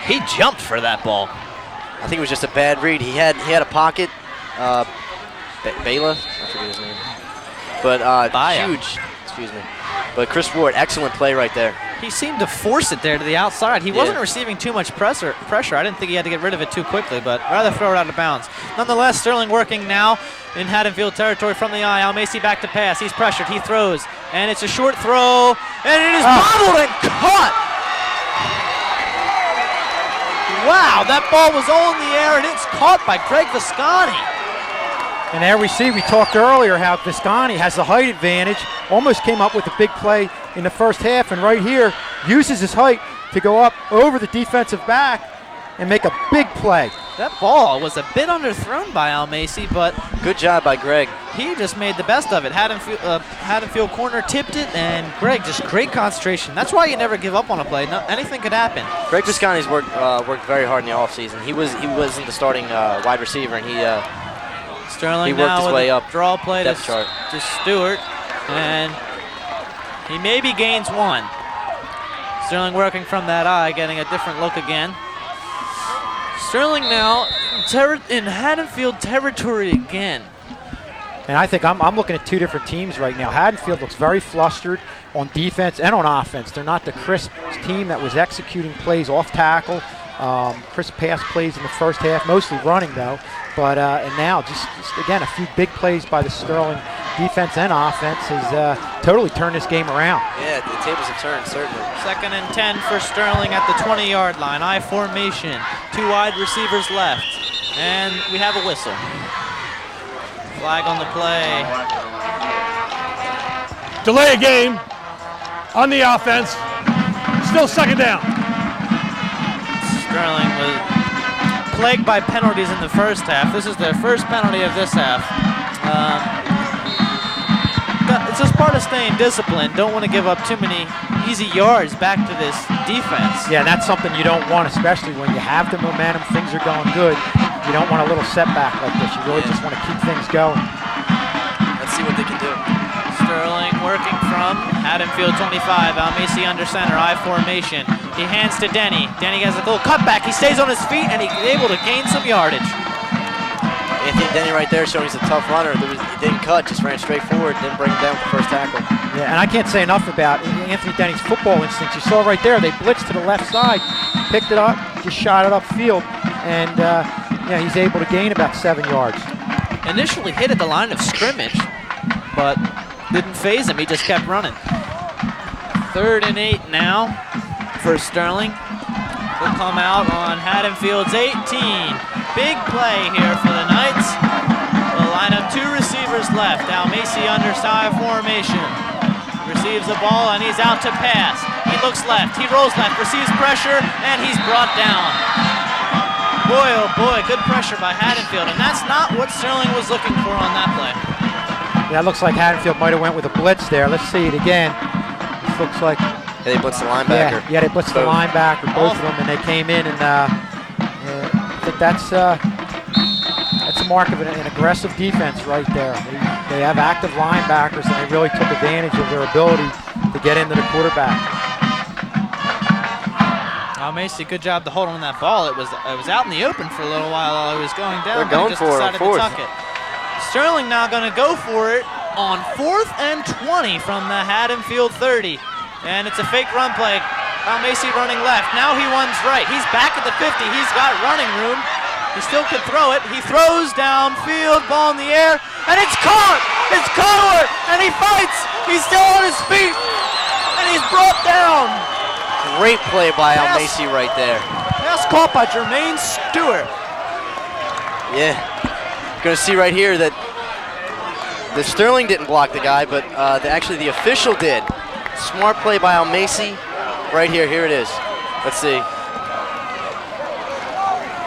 He jumped for that ball. I think it was just a bad read. He had a pocket. Bela, I forget his name. But huge, excuse me. But Chris Ward, excellent play right there. He seemed to force it there to the outside. He wasn't receiving too much pressure. I didn't think he had to get rid of it too quickly, but rather throw it out of bounds. Nonetheless, Sterling working now in Haddonfield territory from the eye. Almacy back to pass. He's pressured. He throws, and it's a short throw, and it is bobbled and caught. Wow, that ball was all in the air, and it's caught by Greg Visconti. And there we talked earlier how Visconti has the height advantage, almost came up with a big play in the first half, and right here uses his height to go up over the defensive back and make a big play. That ball was a bit underthrown by Almacy, but good job by Greg. He just made the best of it. Haddonfield corner tipped it, and Greg just great concentration. That's why you never give up on a play. Anything could happen. Greg Visconti's worked very hard in the offseason. He wasn't the starting wide receiver, and Sterling he worked now his with way a up draw play to chart. Stewart, and he maybe gains 1. Sterling working from that eye, getting a different look again. Sterling now in Haddonfield territory again. And I think I'm looking at two different teams right now. Haddonfield looks very flustered on defense and on offense. They're not the crisp team that was executing plays off tackle, crisp pass plays in the first half, mostly running though. But and now just again a few big plays by the Sterling defense and offense has totally turned this game around. Yeah, the tables have turned, certainly. 2nd and 10 for Sterling at the 20-yard line. I formation, 2 wide receivers left, and we have a whistle. Flag on the play. Delay a game on the offense. Still 2nd down. Sterling was plagued by penalties in the first half. This is their first penalty of this half. It's just part of staying disciplined. Don't want to give up too many easy yards back to this defense. Yeah, and that's something you don't want, especially when you have the momentum, things are going good. You don't want a little setback like this. You really just want to keep things going. Let's see what they can do. Sterling working from Haddonfield 25. Almasi under center, I formation. He hands to Denny. Denny has a little cutback. He stays on his feet and he's able to gain some yardage. Anthony Denny right there showing he's a tough runner. He didn't cut, just ran straight forward, didn't bring him down for the first tackle. Yeah, and I can't say enough about Anthony Denny's football instincts. You saw right there, they blitzed to the left side, picked it up, just shot it upfield, and yeah, he's able to gain about 7 yards. Initially hit at the line of scrimmage, but didn't phase him. He just kept running. 3rd and 8 now for Sterling. Will come out on Haddonfield's 18. Big play here for the Knights. We'll line up 2 receivers left. Almasi under side formation. Receives the ball and he's out to pass. He looks left, he rolls left, receives pressure, and he's brought down. Boy, oh boy, good pressure by Haddonfield, and that's not what Sterling was looking for on that play. Yeah, it looks like Haddonfield might have went with a blitz there. Let's see it again. This looks like... Yeah, they blitzed the linebacker. Yeah, they blitzed the linebacker, both of them, and they came in and I think that's a mark of an aggressive defense right there. They have active linebackers, and they really took advantage of their ability to get into the quarterback. Almasi, good job to hold on that ball. It was out in the open for a little while he was going down. They're going just for it on decided 4th. to tuck it. Sterling now going to go for it on 4th and 20 from the Haddonfield 30. And it's a fake run play. Almasi running left. Now he runs right. He's back at the 50. He's got running room. He still could throw it. He throws downfield, ball in the air, and it's caught! It's Connor, and he fights! He's still on his feet, and he's brought down. Great play by Almasi right there. Pass caught by Jermaine Stewart. Yeah, going to see right here that the Sterling didn't block the guy, but actually the official did. Smart play by Almasi. Right here, here it is. Let's see.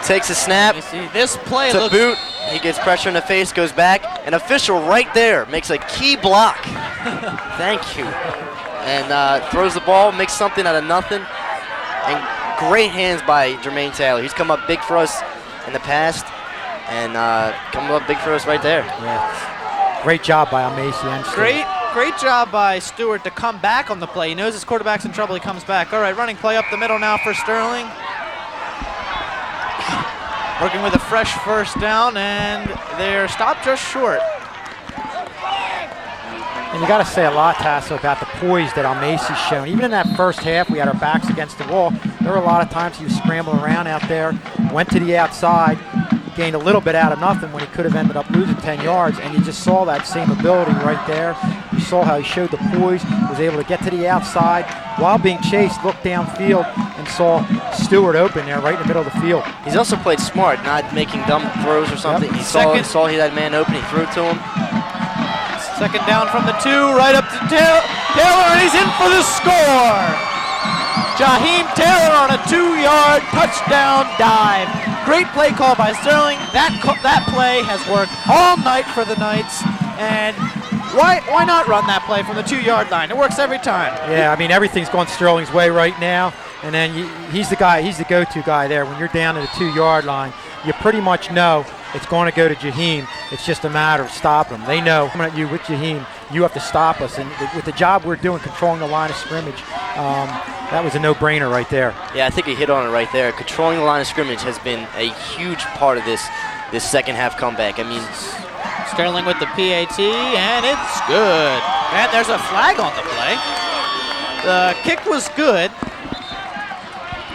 Takes a snap. This play to looks boot. He gets pressure in the face, goes back. An official right there makes a key block. Thank you. And throws the ball, makes something out of nothing. And great hands by Jermaine Taylor. He's come up big for us in the past, and coming up big for us right there. Yeah. Great job by Almasi and Stewart. Great job by Stewart to come back on the play. He knows his quarterback's in trouble, he comes back. All right, running play up the middle now for Sterling. Working with a fresh first down, and they're stopped just short. And you got to say a lot, Tasso, about the poise that Almasi's shown. Even in that first half, we had our backs against the wall. There were a lot of times he was scrambling around out there, went to the outside, gained a little bit out of nothing when he could have ended up losing 10 yards, and you just saw that same ability right there. You saw how he showed the poise, was able to get to the outside while being chased, looked downfield, and saw Stewart open there right in the middle of the field. He's also played smart, not making dumb throws or something. He saw he had a man open, he threw it to him. 2nd down from the 2, right up to Taylor, and he's in for the score! Jaheim Taylor on a 2-yard touchdown dive. Great play call by Sterling. That play has worked all night for the Knights, and why not run that play from the 2-yard line? It works every time. Yeah, I mean, everything's going Sterling's way right now, and then he's the guy, he's the go-to guy there. When you're down to the 2-yard line, you pretty much know it's going to go to Jaheim. It's just a matter of stopping him. They know coming at you with Jaheim, you have to stop us. And with the job we're doing, controlling the line of scrimmage, that was a no-brainer right there. Yeah, I think he hit on it right there. Controlling the line of scrimmage has been a huge part of this second half comeback. I mean, Sterling with the PAT, and it's good. And there's a flag on the play. The kick was good.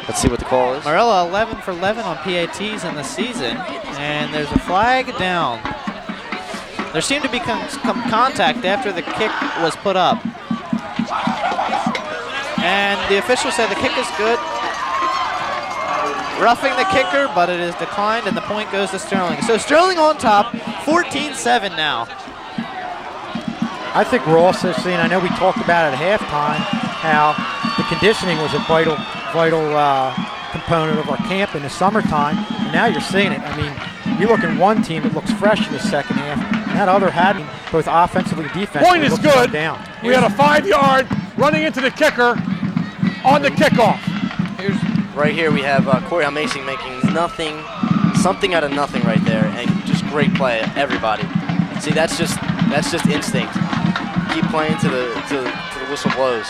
Let's see what the call is. Marilla 11 for 11 on PATs in the season, and there's a flag down. There seemed to be some contact after the kick was put up. And the official said the kick is good. Roughing the kicker, but it is declined, and the point goes to Sterling. So Sterling on top, 14-7 now. I think we're also seeing, I know we talked about it at halftime, how the conditioning was a vital component of our camp in the summertime, and now you're seeing it. I mean, you look at one team that looks fresh in the second half, and that other had both offensively and defensively. Point is good. Down. We had a 5-yard running into the kicker on the kickoff. Right here we have Corey Almacing making something out of nothing right there, and just great play, everybody. See, that's just instinct. Keep playing to the whistle blows.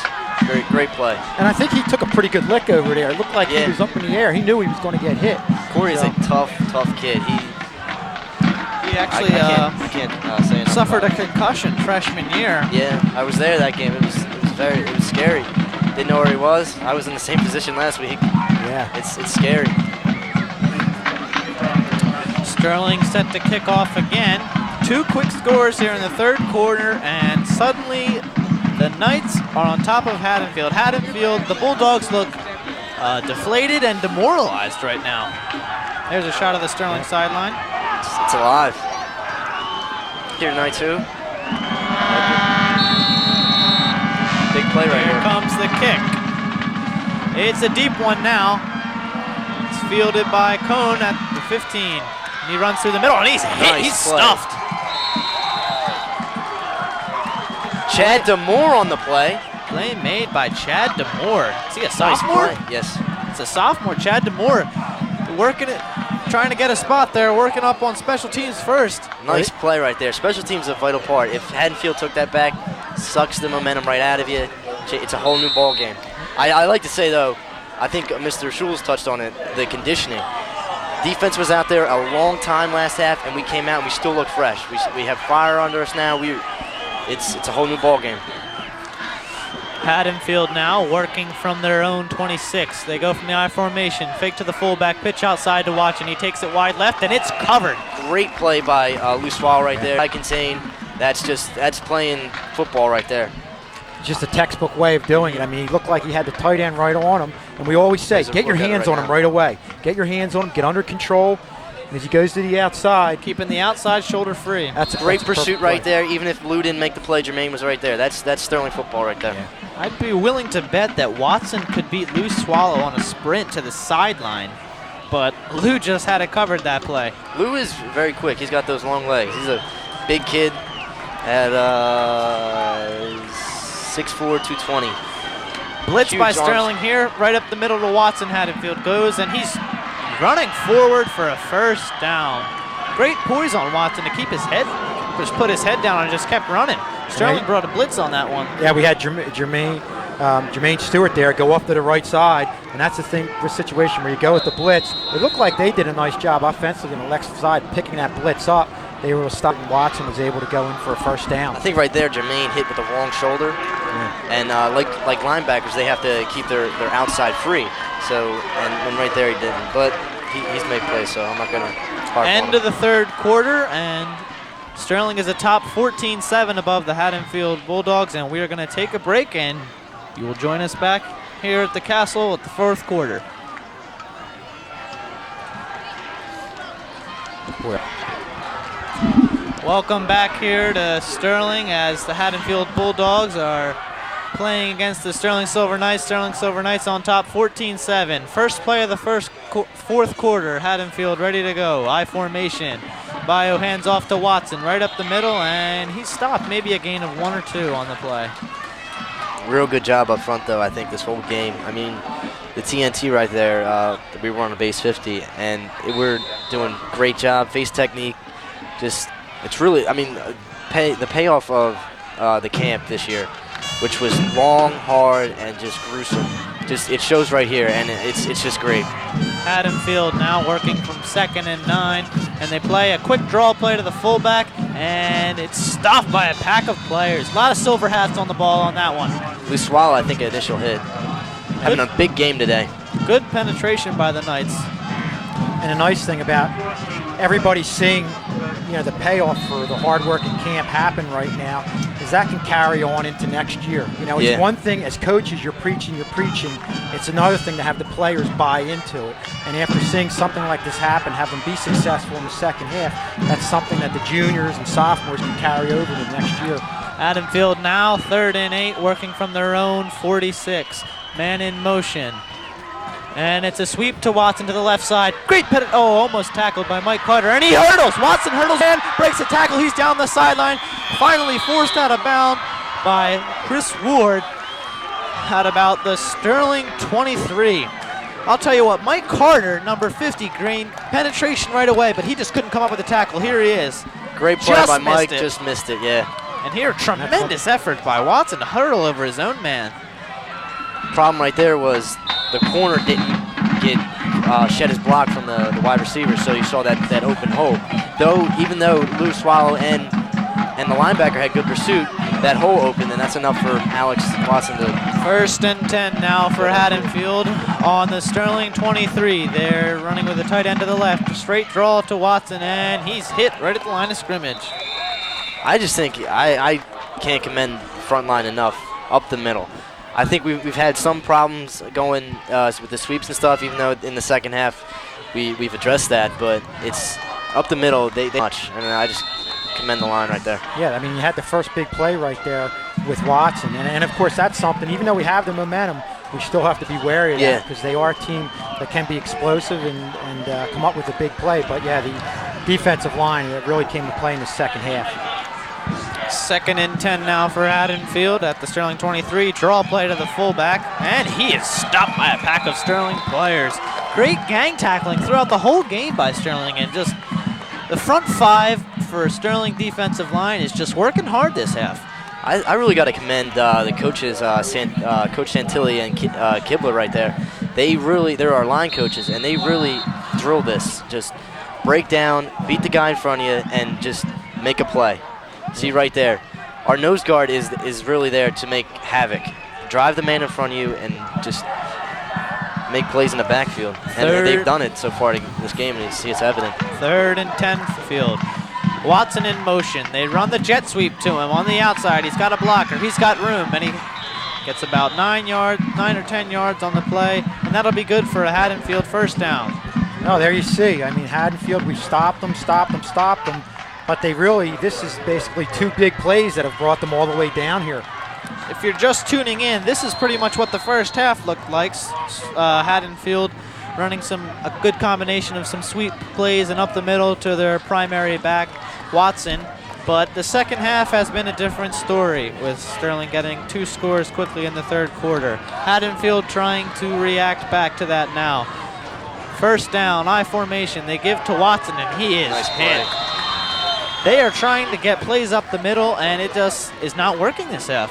Great play. And I think he took a pretty good lick over there. It looked like he was up in the air. He knew he was going to get hit. Corey is a tough kid. He actually I can't say enough suffered a about it. concussion freshman year. Yeah, I was there that game. It was scary. Didn't know where he was. I was in the same position last week. Yeah. It's scary. Sterling set to kick off again. 2 quick scores here in the third quarter, and suddenly the Knights are on top of Haddonfield. Haddonfield, the Bulldogs look deflated and demoralized right now. There's a shot of the Sterling sideline. It's alive. Here tonight too. Big play right here. Here comes the kick. It's a deep one now. It's fielded by Cone at the 15. And he runs through the middle, and he's hit. Nice He's play. stuffed. Chad Demore on the play. Play made by Chad Demore. Is he a Nice sophomore? play. Yes. It's a sophomore, Chad Demore, working it, trying to get a spot there, working up on special teams first. Nice play right there. Special teams is a vital part. If Haddonfield took that back, sucks the momentum right out of you. It's a whole new ball game. I like to say, though, I think Mr. Schulz touched on it, the conditioning. Defense was out there a long time last half, and we came out and we still look fresh. We have fire under us now. It's a whole new ball game. Haddonfield now working from their own 26. They go from the I formation, fake to the fullback, pitch outside to Watson. He takes it wide left, and it's covered. Great play by Luswal right there. I can say that's playing football right there. Just a textbook way of doing it. I mean, he looked like he had the tight end right on him. And we always say, get your hands on him right away. Get your hands on him, get under control. And as he goes to the outside. Keeping the outside shoulder free. That's Great a pursuit perfect right play. there. Even if Lou didn't make the play, Jermaine was right there. That's Sterling football right there. Yeah. I'd be willing to bet that Watson could beat Lou Swallow on a sprint to the sideline. But Lou just had it covered that play. Lou is very quick. He's got those long legs. He's a big kid at 6'4", 220. Blitz Huge by arms. Sterling here, right up the middle to Watson. Haddonfield goes, and he's running forward for a first down. Great poise on Watson to keep his head, just put his head down and just kept running. Sterling brought a blitz on that one. Yeah, we had Jermaine Stewart there go off to the right side, and that's the situation where you go with the blitz. It looked like they did a nice job offensively on the left side picking that blitz up. They were able to stop, and Watson was able to go in for a first down. I think right there, Jermaine hit with the wrong shoulder. Yeah. And like linebackers, they have to keep their outside free. So, and right there he didn't. But he's made plays, so I'm not going to harp on End him. of the third quarter, and Sterling is atop 14-7 above the Haddonfield Bulldogs, and we are going to take a break, and you will join us back here at the Castle at the fourth quarter. Welcome back here to Sterling as the Haddonfield Bulldogs are playing against the Sterling Silver Knights. Sterling Silver Knights on top 14-7. First play of the fourth quarter. Haddonfield ready to go. I formation. Bio hands off to Watson right up the middle, and he stopped. Maybe a gain of 1 or 2 on the play. Real good job up front, though, I think, this whole game. I mean, the TNT right there, we were on a base 50, and we're doing great job. Face technique, just, it's really, I mean, the payoff of the camp this year, which was long, hard, and just gruesome. Just, it shows right here, and it's just great. Haddonfield now working from 2nd and 9, and they play a quick draw play to the fullback, and it's stopped by a pack of players. A lot of silver hats on the ball on that one. Blue Swallow, I think, initial hit. Having a big game today. Good penetration by the Knights. And the nice thing about everybody seeing, the payoff for the hard work in camp happen right now is that can carry on into next year. It's one thing as coaches you're preaching. It's another thing to have the players buy into it. And after seeing something like this happen, have them be successful in the second half, that's something that the juniors and sophomores can carry over to next year. Haddonfield now 3rd and 8, working from their own 46. Man in motion. And it's a sweep to Watson to the left side. Great almost tackled by Mike Carter. And he hurdles. Watson hurdles and breaks the tackle. He's down the sideline. Finally forced out of bounds by Chris Ward at about the Sterling 23. I'll tell you what, Mike Carter, number 50, Green, penetration right away, but he just couldn't come up with a tackle. Here he is. Great play by Mike, just missed it, yeah. And here, tremendous effort by Watson to hurdle over his own man. Problem right there was the corner didn't get shed his block from the wide receiver, so you saw that open hole. Even though Lou Swallow and the linebacker had good pursuit, that hole opened, and that's enough for Alex Watson to. 1st and 10 now for Haddonfield on the Sterling 23. They're running with a tight end to the left. Straight draw to Watson, and he's hit right at the line of scrimmage. I just think I can't commend front line enough up the middle. I think we've had some problems going with the sweeps and stuff, even though in the second half we've addressed that. But it's up the middle, they much, and I just commend the line right there. Yeah, you had the first big play right there with Watson, and of course that's something. Even though we have the momentum, we still have to be wary of that because they are a team that can be explosive and come up with a big play. But yeah, the defensive line that really came to play in the second half. 2nd and 10 now for Haddonfield at the Sterling 23. Draw play to the fullback, and he is stopped by a pack of Sterling players. Great gang tackling throughout the whole game by Sterling, and just the front 5 for Sterling defensive line is just working hard this half. I really got to commend the coaches, Coach Santilli and Kibler right there. They're our line coaches, and they really drill this. Just break down, beat the guy in front of you, and just make a play. See right there, our nose guard is really there to make havoc, drive the man in front of you, and just make plays in the backfield. And they've done it so far this game, and you see it's evident. 3rd and 10 for Field. Watson in motion. They run the jet sweep to him on the outside. He's got a blocker. He's got room, and he gets about 9 or 10 yards on the play, and that'll be good for a Haddonfield first down. Oh, there you see. Haddonfield, we've stopped them. But this is basically 2 big plays that have brought them all the way down here. If you're just tuning in, this is pretty much what the first half looked like. Haddonfield running a good combination of some sweep plays and up the middle to their primary back, Watson. But the second half has been a different story, with Sterling getting 2 scores quickly in the 3rd quarter. Haddonfield trying to react back to that now. First down, I formation. They give to Watson, and he is hit. They are trying to get plays up the middle, and it just is not working this half.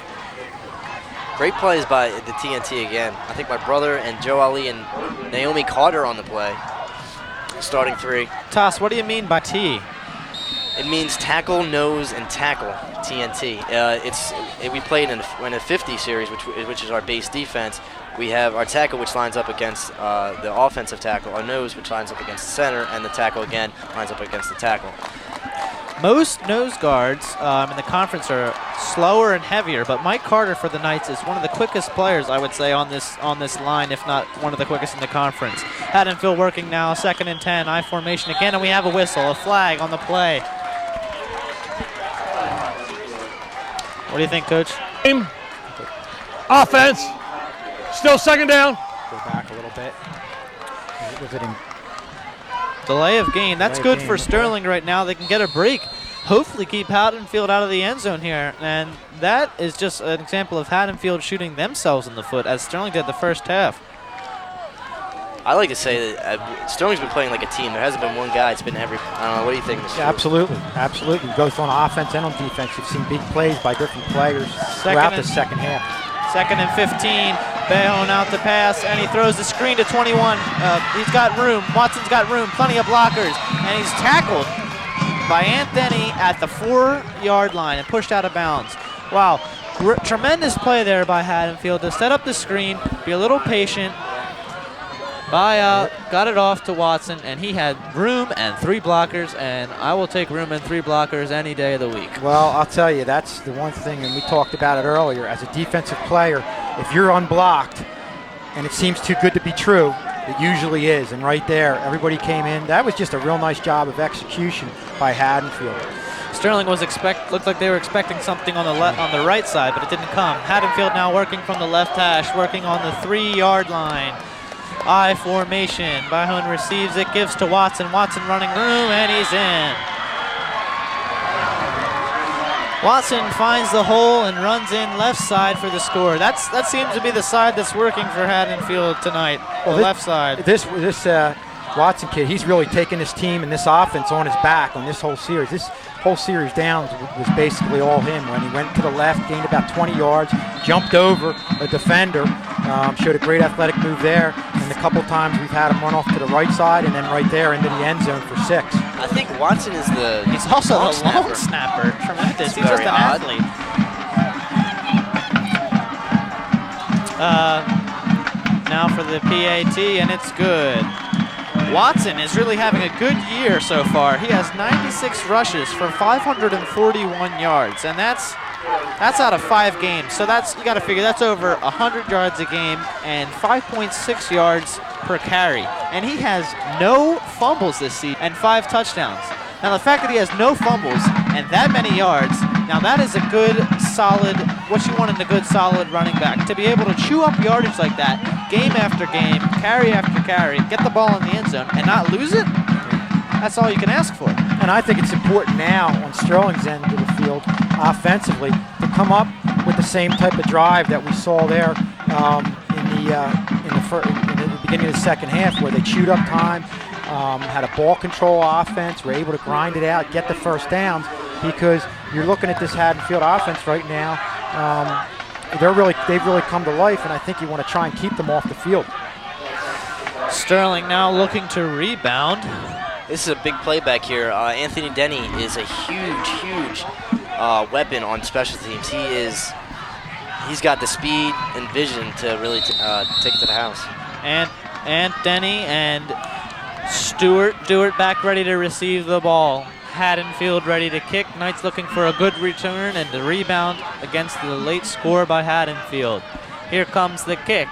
Great plays by the TNT again. I think my brother and Joe Ali and Naomi Carter on the play. Starting 3. Toss, what do you mean by T? It means tackle, nose, and tackle, TNT. We played in a 50 series, which is our base defense. We have our tackle, which lines up against the offensive tackle, our nose, which lines up against the center, and the tackle, again, lines up against the tackle. Most nose guards in the conference are slower and heavier, but Mike Carter for the Knights is one of the quickest players, I would say, on this line, if not one of the quickest in the conference. Haddonfield working now, 2nd and 10, I formation again, and we have a whistle, a flag on the play. What do you think, Coach? Offense, still 2nd down. Go back a little bit. Was it in delay of game. That's good for Sterling right now. They can get a break. Hopefully keep Haddonfield out of the end zone here. And that is just an example of Haddonfield shooting themselves in the foot, as Sterling did the first half. I like to say that Sterling's been playing like a team. There hasn't been one guy. It's been every. I don't know. What do you think, Mr. Yeah, absolutely. Both on offense and on defense. You've seen big plays by different players throughout the second half. 2nd and 15. Bayonne out to pass, and he throws the screen to 21. He's got room. Watson's got room, plenty of blockers, and he's tackled by Anthony at the 4-yard line and pushed out of bounds. Wow, tremendous play there by Haddonfield to set up the screen, be a little patient. Got it off to Watson, and he had room and 3 blockers, and I will take room and 3 blockers any day of the week. Well, I'll tell you, that's the one thing, and we talked about it earlier. As a defensive player, if you're unblocked and it seems too good to be true, it usually is. And right there, everybody came in. That was just a real nice job of execution by Haddonfield. Sterling looked like they were expecting something on the right side, but it didn't come. Haddonfield now working from the left hash, working on the 3-yard line. I formation. Bayonne receives it, gives to Watson. Watson running room, and he's in. Watson finds the hole and runs in left side for the score. That seems to be the side that's working for Haddonfield tonight. Well, the left side. This Watson kid, he's really taken this team and this offense on his back on this whole series. This whole series downs was basically all him. When he went to the left, gained about 20 yards, jumped over a defender, showed a great athletic move there, and a couple times we've had him run off to the right side and then right there into the end zone for 6. I think Watson is He's also the long snapper. Tremendous. He's just an athlete. Now for the PAT, and it's good. Watson is really having a good year so far. He has 96 rushes for 541 yards, and that's out of 5 games. So you got to figure that's over 100 yards a game and 5.6 yards per carry. And he has no fumbles this season and 5 touchdowns. Now the fact that he has no fumbles and that many yards, now that is a good, solid, what you want in a good, solid running back. To be able to chew up yardage like that, game after game, carry after carry, get the ball in the end zone and not lose it, that's all you can ask for. And I think it's important now on Sterling's end of the field, offensively, to come up with the same type of drive that we saw there in the beginning of the second half, where they chewed up time, had a ball control offense, were able to grind it out, get the first downs, because you're looking at this Haddonfield offense right now. They've really come to life, and I think you want to try and keep them off the field. Sterling now looking to rebound. This is a big play back here. Anthony Denny is a huge weapon on special teams. He's got the speed and vision to really take it to the house. And Denny and Stewart back ready to receive the ball. Haddonfield ready to kick. Knights looking for a good return and the rebound against the late score by Haddonfield. Here comes the kick.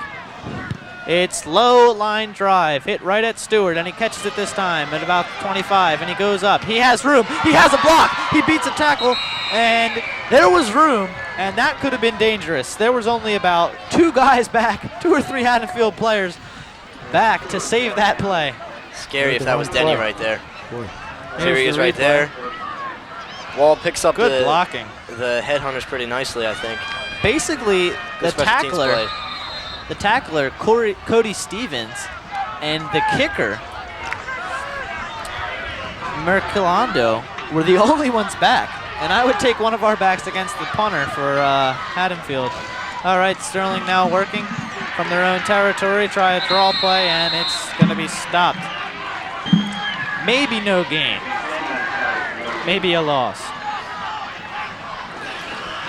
It's low line drive, hit right at Stewart, and he catches it this time at about 25, and he goes up. He has room. He has a block. He beats a tackle, and there was room, and that could have been dangerous. There was only about 2 guys back, 2 or 3 Haddonfield players back to save that play. Scary if that was Denny right there. Here's Here he is the right replay. there. Wall picks up Good blocking. the headhunters pretty nicely, I think. Basically, Good special teams play. the tackler, Cody Stevens, and the kicker, Mercilando, were the only ones back. And I would take one of our backs against the punter for Haddonfield. All right, Sterling now working from their own territory, try a draw play, and it's going to be stopped. Maybe no gain. Maybe a loss.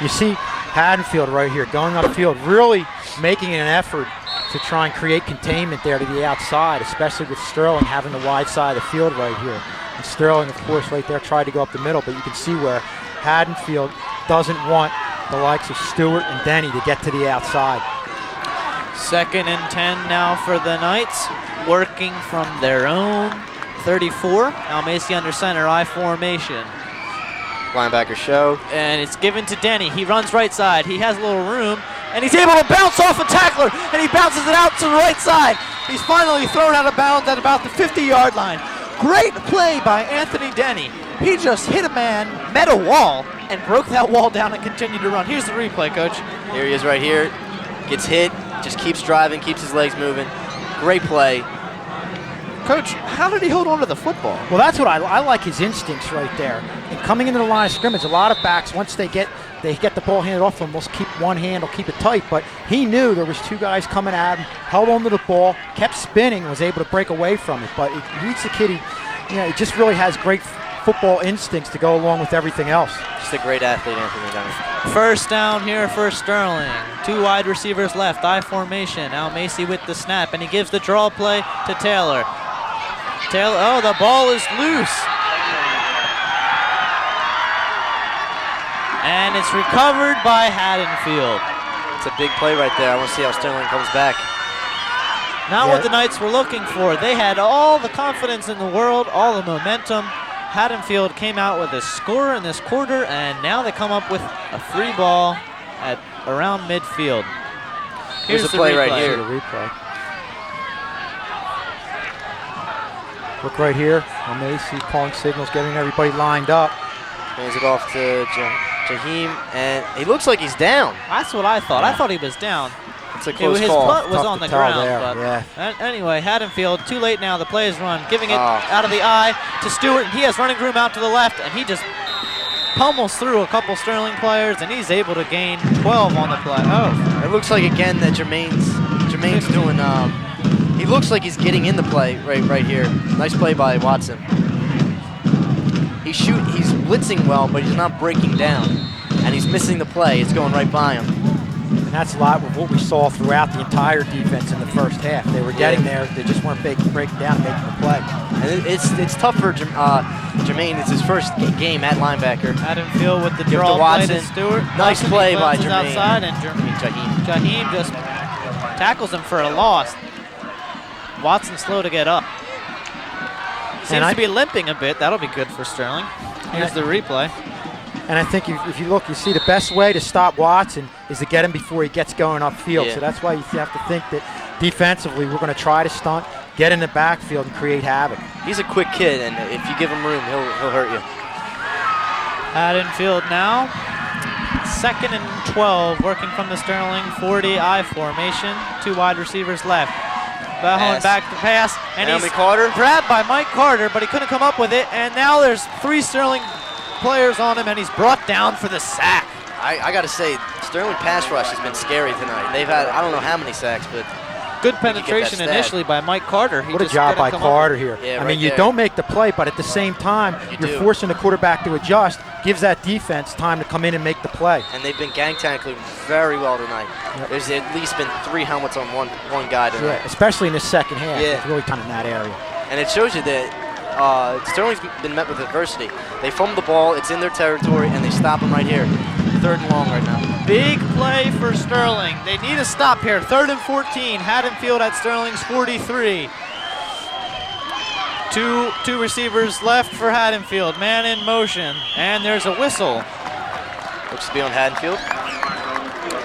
You see Haddonfield right here going upfield, really making an effort to try and create containment there to the outside, especially with Sterling having the wide side of the field right here. And Sterling, of course, right there tried to go up the middle, but you can see where Haddonfield doesn't want the likes of Stewart and Denny to get to the outside. 2nd and 10 now for the Knights, working from their own 34. Almacy under center, I formation. Linebacker show. And it's given to Denny. He runs right side. He has a little room, and he's able to bounce off a tackler, and he bounces it out to the right side. He's finally thrown out of bounds at about the 50-yard line. Great play by Anthony Denny. He just hit a man, met a wall, and broke that wall down and continued to run. Here's the replay, Coach. Here he is right here. Gets hit, just keeps driving, keeps his legs moving. Great play. Coach, how did he hold on to the football? Well, that's what I like, his instincts right there. And coming into the line of scrimmage, a lot of backs, once they get the ball handed off them, will keep one hand, will keep it tight. But he knew there was two guys coming at him, held on to the ball, kept spinning, was able to break away from it. But he's a kid, he just really has great football instincts to go along with everything else. Just a great athlete, Anthony Dunn. First down here for Sterling. Two wide receivers left, I formation. Now Macy with the snap, and he gives the draw play to Taylor. Oh, the ball is loose. And it's recovered by Haddonfield. It's a big play right there. I want to see how Sterling comes back. Not what the Knights were looking for. They had all the confidence in the world, all the momentum. Haddonfield came out with a score in this quarter, and now they come up with a free ball at around midfield. Here's the play right here. The replay. Look right here. Macy calling signals, getting everybody lined up. Hands it off to Jaheim, and he looks like he's down. That's what I thought. I thought he was down. It's a close His call. butt was Tough on to the tell ground. there, But anyway, Haddonfield, too late now. The play is run, giving it out of the eye to Stewart. He has running room out to the left, and he just pummels through a couple Sterling players, and he's able to gain 12 on the play. Oh, it looks like again that Jermaine's doing. He looks like he's getting in the play right here. Nice play by Watson. He's blitzing well, but he's not breaking down, and he's missing the play. It's going right by him. And that's a lot of what we saw throughout the entire defense in the first half. They were getting there. They just weren't breaking down and making the play. And it's tough for Jermaine. It's his first game at linebacker. Haddonfield with the Give draw to play to Watson. Stewart. Nice Watson, play he by bounces Jermaine. outside, and Jaheim just tackles him for a loss. Watson slow to get up. Seems to be limping a bit. That'll be good for Sterling. Here's the replay. And I think if you look, you see the best way to stop Watson is to get him before he gets going upfield. Yeah. So that's why you have to think that defensively we're going to try to stunt, get in the backfield, and create havoc. He's a quick kid, and if you give him room, he'll hurt you. Haddonfield now. 2nd and 12, working from the Sterling 40 I formation. Two wide receivers left. Balhoun back to pass, and he's grabbed by Mike Carter, but he couldn't come up with it. And now there's 3 Sterling players on him, and he's brought down for the sack. I got to say, Sterling pass rush has been scary tonight. They've had, I don't know how many sacks, but good penetration initially by Mike Carter. What a job by Carter here. Yeah, I mean, you don't make the play, but at the same time, you're forcing the quarterback to adjust, gives that defense time to come in and make the play. And they've been gang tackling very well tonight. Yep. There's at least been 3 helmets on one guy tonight. Yeah, especially in the second half. Yeah. It's really kind of in that area. And it shows you that Sterling's been met with adversity. They fumble the ball, it's in their territory, and they stop him right here. 3rd and long right now. Big play for Sterling. They need a stop here. 3rd and 14. Haddonfield at Sterling's 43. Two receivers left for Haddonfield. Man in motion. And there's a whistle. Looks to be on Haddonfield.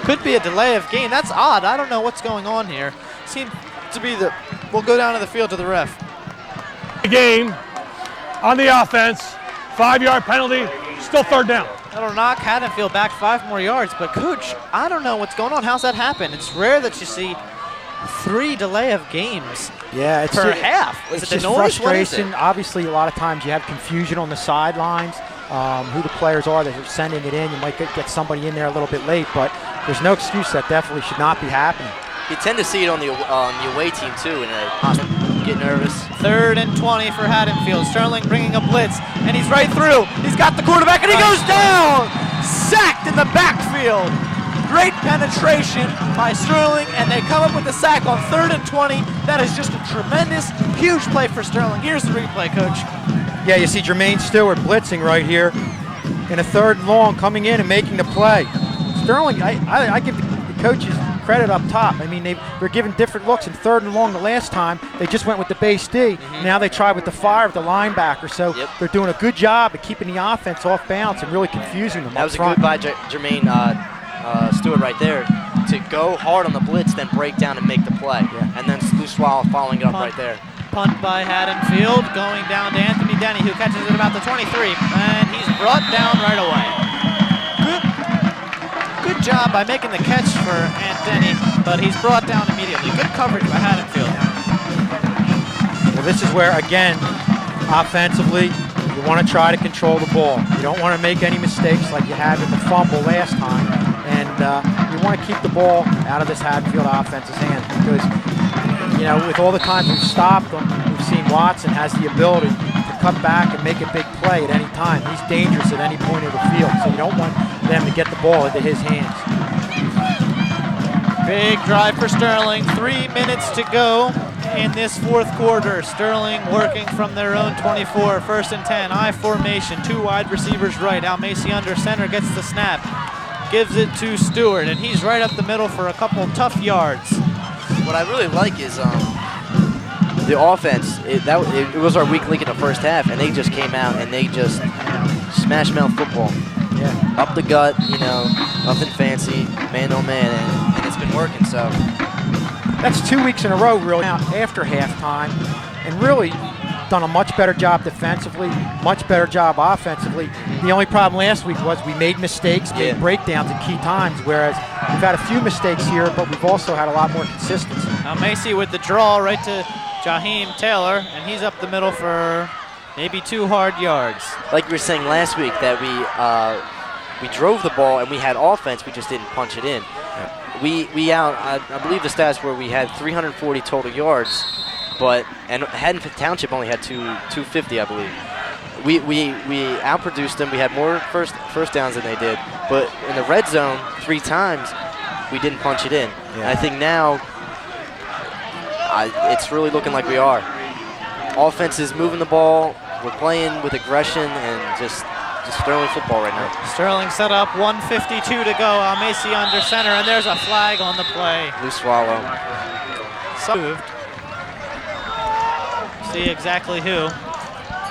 Could be a delay of game. That's odd. I don't know what's going on here. Seems to be we'll go down to the field to the ref. Game on the offense. 5-yard penalty. Still 3rd down. That'll knock Haddonfield back 5 more yards. But, Coach, I don't know what's going on. How's that happen? It's rare that you see 3 delay of games per half. It's Is it just the noise? frustration. Obviously, a lot of times you have confusion on the sidelines, who the players are that are sending it in. You might get somebody in there a little bit late, but there's no excuse. That definitely should not be happening. You tend to see it on the away team, too, and get nervous. 3rd and 20 for Haddonfield. Sterling bringing a blitz, and he's right through. He's got the quarterback, and he goes down! Sacked in the backfield. Great penetration by Sterling, and they come up with the sack on 3rd and 20. That is just a tremendous, huge play for Sterling. Here's the replay, Coach. Yeah, you see Jermaine Stewart blitzing right here in a 3rd and long, coming in and making the play. Sterling, I give the coaches credit up top. I mean, they're giving different looks in 3rd and long the last time. They just went with the base D. Mm-hmm. Now they try with the fire with the linebacker. So they're doing a good job of keeping the offense off balance and really confusing them. That was a good by Jermaine Stewart right there to go hard on the blitz, then break down and make the play. Yeah. And then Lou Swallow following it up right there. Punt by Haddonfield, going down to Anthony Denny, who catches it about the 23, and he's brought down right away. Good job by making the catch for Ant Denny, but he's brought down immediately. Good coverage by Haddonfield. Well, this is where, again, offensively, you want to try to control the ball. You don't want to make any mistakes like you had with the fumble last time. And you want to keep the ball out of this Haddonfield offense's hands because, you know, with all the times we've stopped them, we've seen Watson has the ability to cut back and make a big play at any time. He's dangerous at any point of the field, so you don't want them to get the ball into his hands. Big drive for Sterling. 3 minutes to go in this fourth quarter. Sterling working from their own 24. 1st and 10. I formation. 2 wide receivers right. Almasi under center gets the snap. Gives it to Stewart, and he's right up the middle for a couple tough yards. What I really like is the offense. It was our weak link in the first half, and they just came out and they just smash mouth football. Yeah. Up the gut, you know, nothing fancy, man on man, and it's been working. So That's 2 weeks in a row, really, out after halftime, and really done a much better job defensively, much better job offensively. The only problem last week was we made mistakes, made breakdowns at key times, whereas we've had a few mistakes here, but we've also had a lot more consistency. Now Macy with the draw right to Jaheim Taylor, and he's up the middle for maybe 2 hard yards. like we were saying last week that we drove the ball and we had offense, we just didn't punch it in. I believe the stats were we had 340 total yards, and Haddonfield Township only had 250, I believe. We outproduced them. We had more first downs than they did, but in the red zone 3 times we didn't punch it in. Yeah. And I think now it's really looking like we are. Offense is moving the ball. We're playing with aggression and just Sterling football right now. Sterling set up, 1:52 to go. Almasi under center, and there's a flag on the play. Loose swallow. Moved. See exactly who.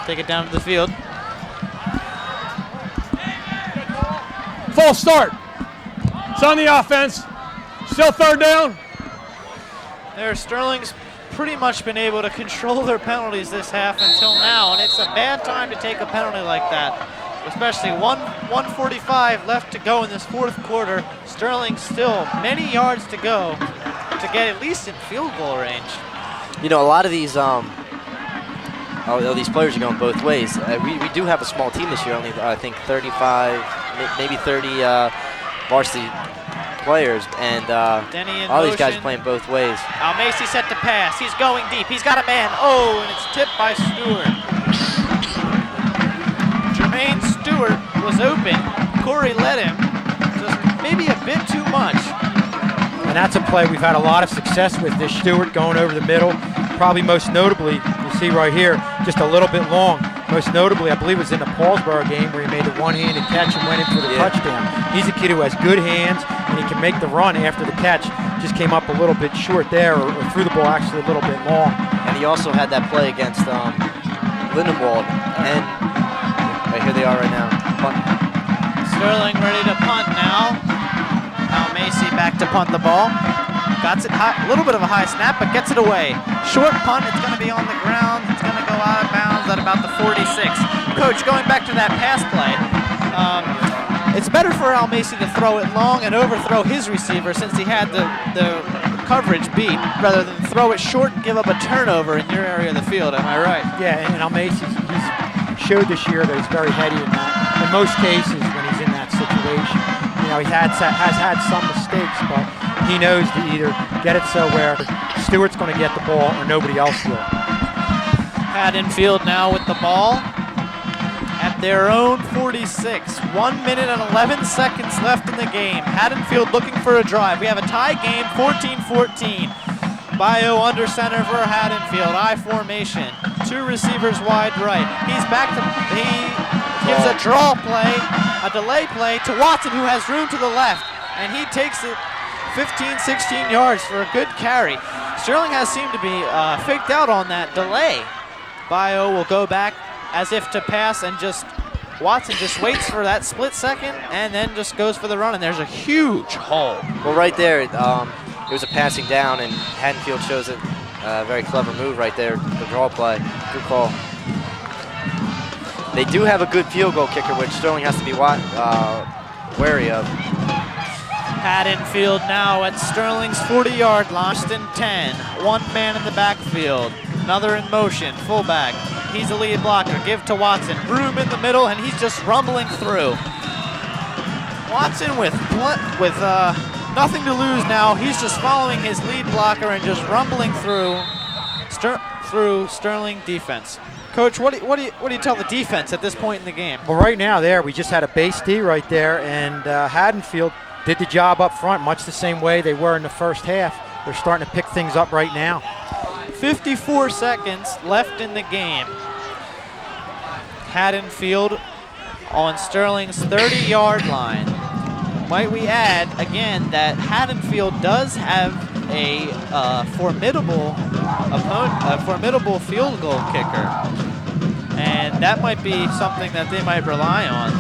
Take it down to the field. False start. It's on the offense. Still 3rd down. Sterling's pretty much been able to control their penalties this half until now, and it's a bad time to take a penalty like that. Especially 1:45 left to go in this fourth quarter. Sterling still many yards to go to get at least in field goal range. You know, a lot of these these players are going both ways. We do have a small team this year, only I think 35, maybe 30 varsity players, and all these guys are playing both ways. Almasi set to pass. He's going deep. He's got a man. Oh, and it's tipped by Stewart. Jermaine Stewart was open. Corey led him just maybe a bit too much. And that's a play we've had a lot of success with, this Stewart going over the middle. Probably most notably, you see right here, just a little bit long. Most notably, I believe it was in the Paulsboro game where he made the one-handed catch and went in for the touchdown. He's a kid who has good hands, and he can make the run after the catch. Just came up a little bit short there, or threw the ball actually a little bit long. And he also had that play against Lindenwald. And right here they are right now. Punt. Sterling ready to punt now. Almasi back to punt the ball. Got it high, a little bit of a high snap, but gets it away. Short punt, it's going to be on the ground. It's going to go out of bounds at about the 46. Coach, going back to that pass play, it's better for Almasi to throw it long and overthrow his receiver since he had the coverage beat, rather than throw it short and give up a turnover in your area of the field. Am I right? Yeah, and Almasi, he's showed this year that he's very heady in that. In most cases, when he's in that situation, you know, he has had some mistakes, but he knows to either get it so where Stewart's going to get the ball or nobody else will. Haddonfield now with the ball at their own 46. 1 minute and 11 seconds left in the game. Haddonfield looking for a drive. We have a tie game, 14-14. Bio under center for Haddonfield. I formation. 2 receivers wide right. He gives a draw play, a delay play to Watson, who has room to the left, and he takes it 15, 16 yards for a good carry. Sterling has seemed to be faked out on that delay. Bio will go back as if to pass, and Watson just waits for that split second and then just goes for the run, and there's a huge hole. Well, right there, it was a passing down, and Haddonfield shows it. Very clever move right there, the draw play. Good call. They do have a good field goal kicker, which Sterling has to be wary of. Haddonfield now at Sterling's 40-yard line, in 10. 1 man in the backfield. Another in motion, fullback. He's the lead blocker. Give to Watson. Room in the middle, and he's just rumbling through. Watson with nothing to lose now. He's just following his lead blocker and just rumbling through Sterling defense. Coach, what do you tell the defense at this point in the game? Well, right now we just had a base D right there, and Haddonfield did the job up front much the same way they were in the first half. They're starting to pick things up right now. 54 seconds left in the game. Haddonfield on Sterling's 30-yard line. Might we add, again, that Haddonfield does have a formidable field goal kicker. And that might be something that they might rely on.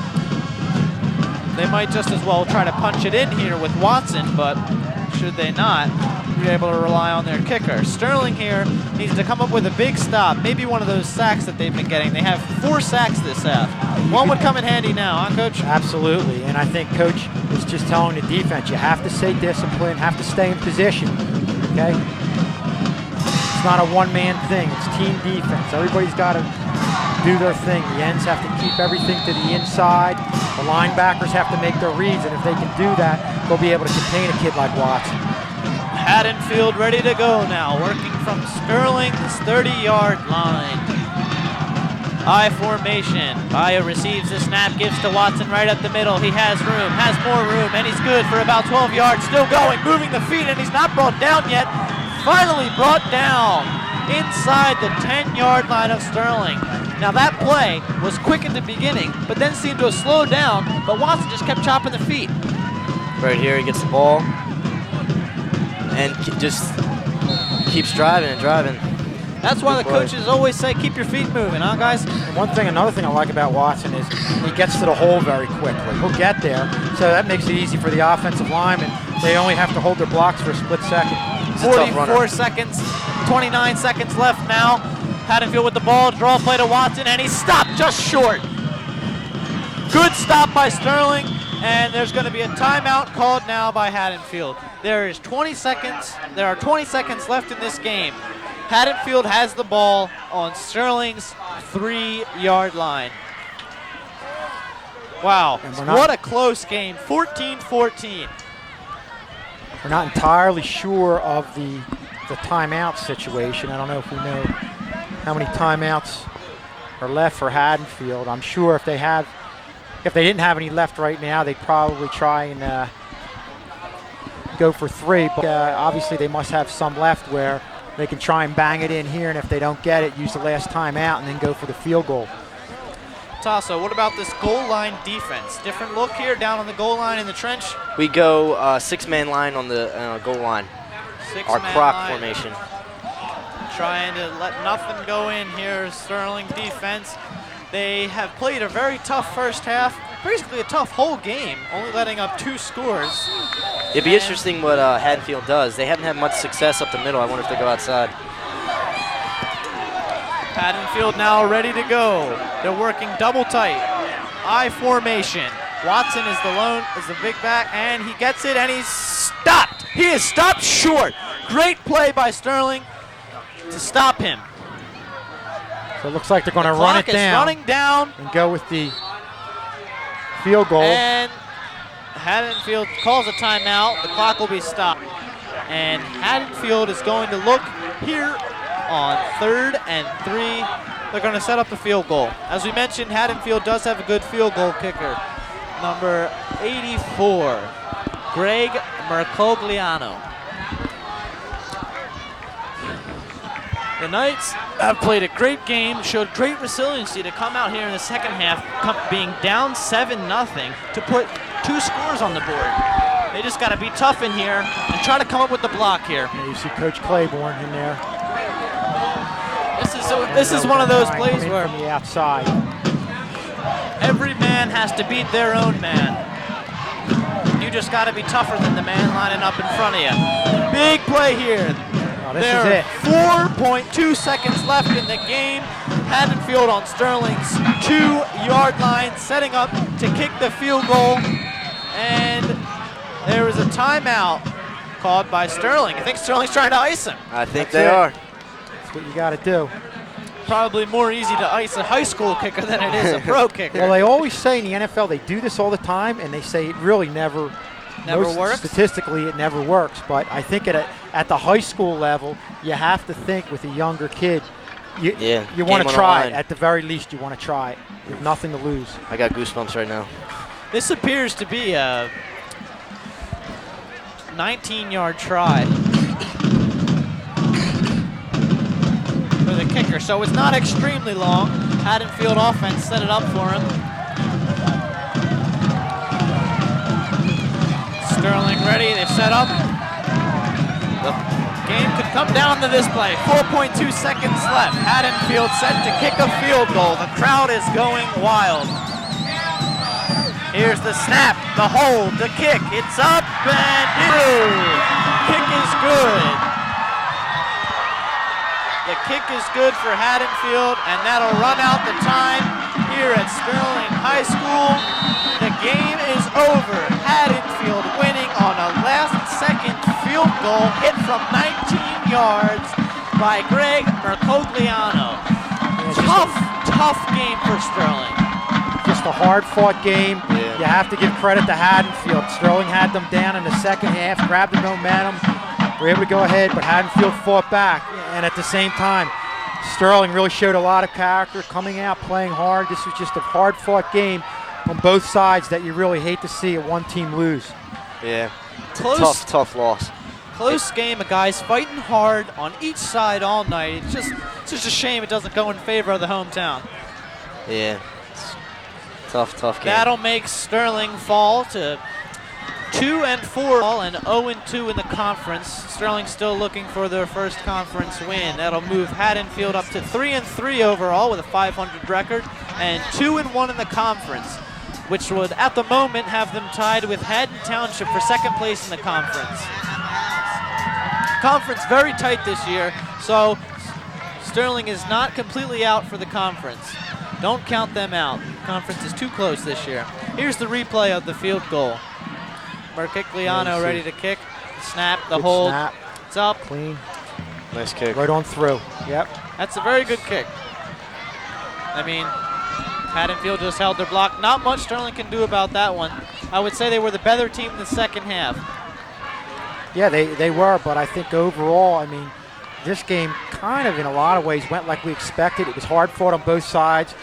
They might just as well try to punch it in here with Watson, but should they not, be able to rely on their kicker. Sterling here needs to come up with a big stop, maybe one of those sacks that they've been getting. They have 4 sacks this half. One would come in handy now, huh, Coach? Absolutely, and I think Coach is just telling the defense, you have to stay disciplined, have to stay in position, okay? It's not a one-man thing, it's team defense. Everybody's got to do their thing. The ends have to keep everything to the inside. The linebackers have to make their reads, and if they can do that, they'll be able to contain a kid like Watson. Haddonfield ready to go now, working from Sterling's 30-yard line. I formation. Baya receives the snap, gives to Watson right up the middle. He has room, has more room, and he's good for about 12 yards. Still going, moving the feet, and he's not brought down yet. Finally brought down inside the 10-yard line of Sterling. Now that play was quick in the beginning, but then seemed to have slowed down, but Watson just kept chopping the feet. Right here, he gets the ball and just keeps driving and driving. That's why the coaches always say keep your feet moving, huh, guys? Another thing I like about Watson is he gets to the hole very quickly. He'll get there, so that makes it easy for the offensive linemen. They only have to hold their blocks for a split second. 44 seconds, 29 seconds left now. Haddonfield with the ball, draw play to Watson, and he's stopped just short. Good stop by Sterling, and there's going to be a timeout called now by Haddonfield. There are 20 seconds left in this game. Haddonfield has the ball on Sterling's 3-yard line. Wow, what a close game, 14-14. We're not entirely sure of the timeout situation. I don't know if we know how many timeouts are left for Haddonfield. I'm sure if they didn't have any left right now, they'd probably try and go for 3. But obviously they must have some left where they can try and bang it in here, and if they don't get it, use the last timeout and then go for the field goal. Tasso, what about this goal line defense? Different look here down on the goal line in the trench? We go 6-man line on the goal line. Our croc formation. Trying to let nothing go in here, Sterling defense. They have played a very tough first half, basically a tough whole game, only letting up 2 scores. It'd be interesting what Haddonfield does. They haven't had much success up the middle. I wonder if they go outside. Haddonfield now ready to go. They're working double tight. I formation. Watson is the big back, and he gets it, and he's stopped. He is stopped short. Great play by Sterling to stop him. So it looks like they're going to run it down. Running down. And go with the field goal. And Haddonfield calls a timeout. The clock will be stopped. And Haddonfield is going to look here on 3rd and 3. They're going to set up the field goal. As we mentioned, Haddonfield does have a good field goal kicker. Number 84, Greg Mercogliano. The Knights have played a great game, showed great resiliency to come out here in the second half, being down 7-0 to put 2 scores on the board. They just got to be tough in here and try to come up with the block here. Yeah, you see Coach Claiborne in there. This is one of those plays where from the outside. Every man has to beat their own man. You just got to be tougher than the man lining up in front of you. Big play here. There are 4.2 seconds left in the game. Haddonfield on Sterling's 2-yard line, setting up to kick the field goal. And there is a timeout called by Sterling. I think Sterling's trying to ice him. I think they are. what you got to do. Probably more easy to ice a high school kicker than it is a pro kicker. Well, they always say in the NFL they do this all the time, and they say it really never works. Statistically, it never works. But I think at the high school level, you have to think with a younger kid. You want to try it. At the very least, you want to try it. You have nothing to lose. I got goosebumps right now. This appears to be a 19-yard try for the kicker, so it's not extremely long. Haddonfield offense set it up for him. Sterling ready, they set up. The game could come down to this play. 4.2 seconds left. Haddonfield set to kick a field goal. The crowd is going wild. Here's the snap, the hold, the kick. It's up and through. Kick is good. The kick is good for Haddonfield, and that'll run out the time here at Sterling High School. The game is over. Haddonfield winning on a last-second field goal hit from 19 yards by Greg Mercogliano. Tough game for Sterling. Just a hard-fought game. You have to give credit to Haddonfield. Sterling had them down in the second half, grabbed the momentum, were able to go ahead, but Haddonfield fought back. And at the same time, Sterling really showed a lot of character, coming out, playing hard. This was just a hard-fought game on both sides that you really hate to see a one team lose. Yeah, Close. tough loss. Close game, of guys fighting hard on each side all night. It's just a shame it doesn't go in favor of the hometown. Yeah, tough game. That'll make Sterling fall to 2-4 and 0-2 in the conference. Sterling still looking for their first conference win. That'll move Haddonfield up to 3-3 overall with a 500 record and 2-1 in the conference, which would at the moment have them tied with Haddon Township for second place in the conference. Conference very tight this year, so Sterling is not completely out for the conference. Don't count them out. Conference is too close this year. Here's the replay of the field goal. Mercogliano ready to kick. Snap, the Good hold. snap. It's up. Clean. Nice kick. Right on through. Yep. That's a very good kick. I mean, Haddonfield just held their block. Not much Sterling can do about that one. I would say they were the better team in the second half. Yeah, they were, but I think overall, I mean, this game kind of in a lot of ways went like we expected. It was hard fought on both sides.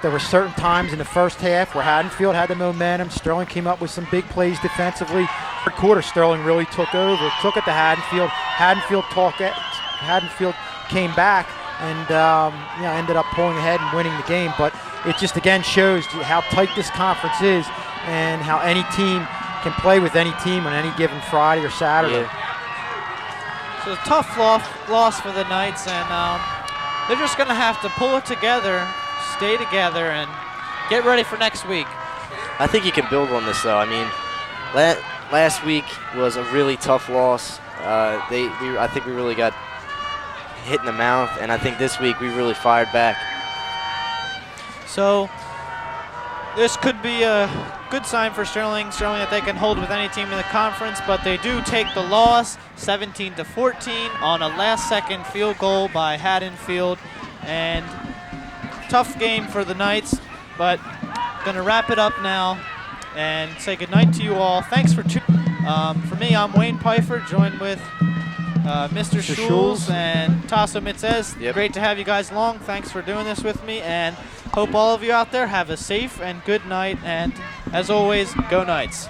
There were certain times in the first half where Haddonfield had the momentum. Sterling came up with some big plays defensively. Third quarter, Sterling really took over, took it to Haddonfield. Haddonfield came back and ended up pulling ahead and winning the game. But it just again shows how tight this conference is and how any team can play with any team on any given Friday or Saturday. Yeah. So a tough loss for the Knights, and they're just going to have to pull it together, stay together, and get ready for next week. I think you can build on this, though. I mean, last week was a really tough loss. I think we really got hit in the mouth, and I think this week we really fired back. So this could be a good sign for Sterling that they can hold with any team in the conference, but they do take the loss 17-14 on a last-second field goal by Haddonfield. And tough game for the Knights, but going to wrap it up now and say goodnight to you all. Thanks for tuning. For me, I'm Wayne Pfeiffer, joined with Mr. Schulz and Tasso Mitzes. Yep. Great to have you guys along. Thanks for doing this with me, and hope all of you out there have a safe and good night. And as always, go Knights.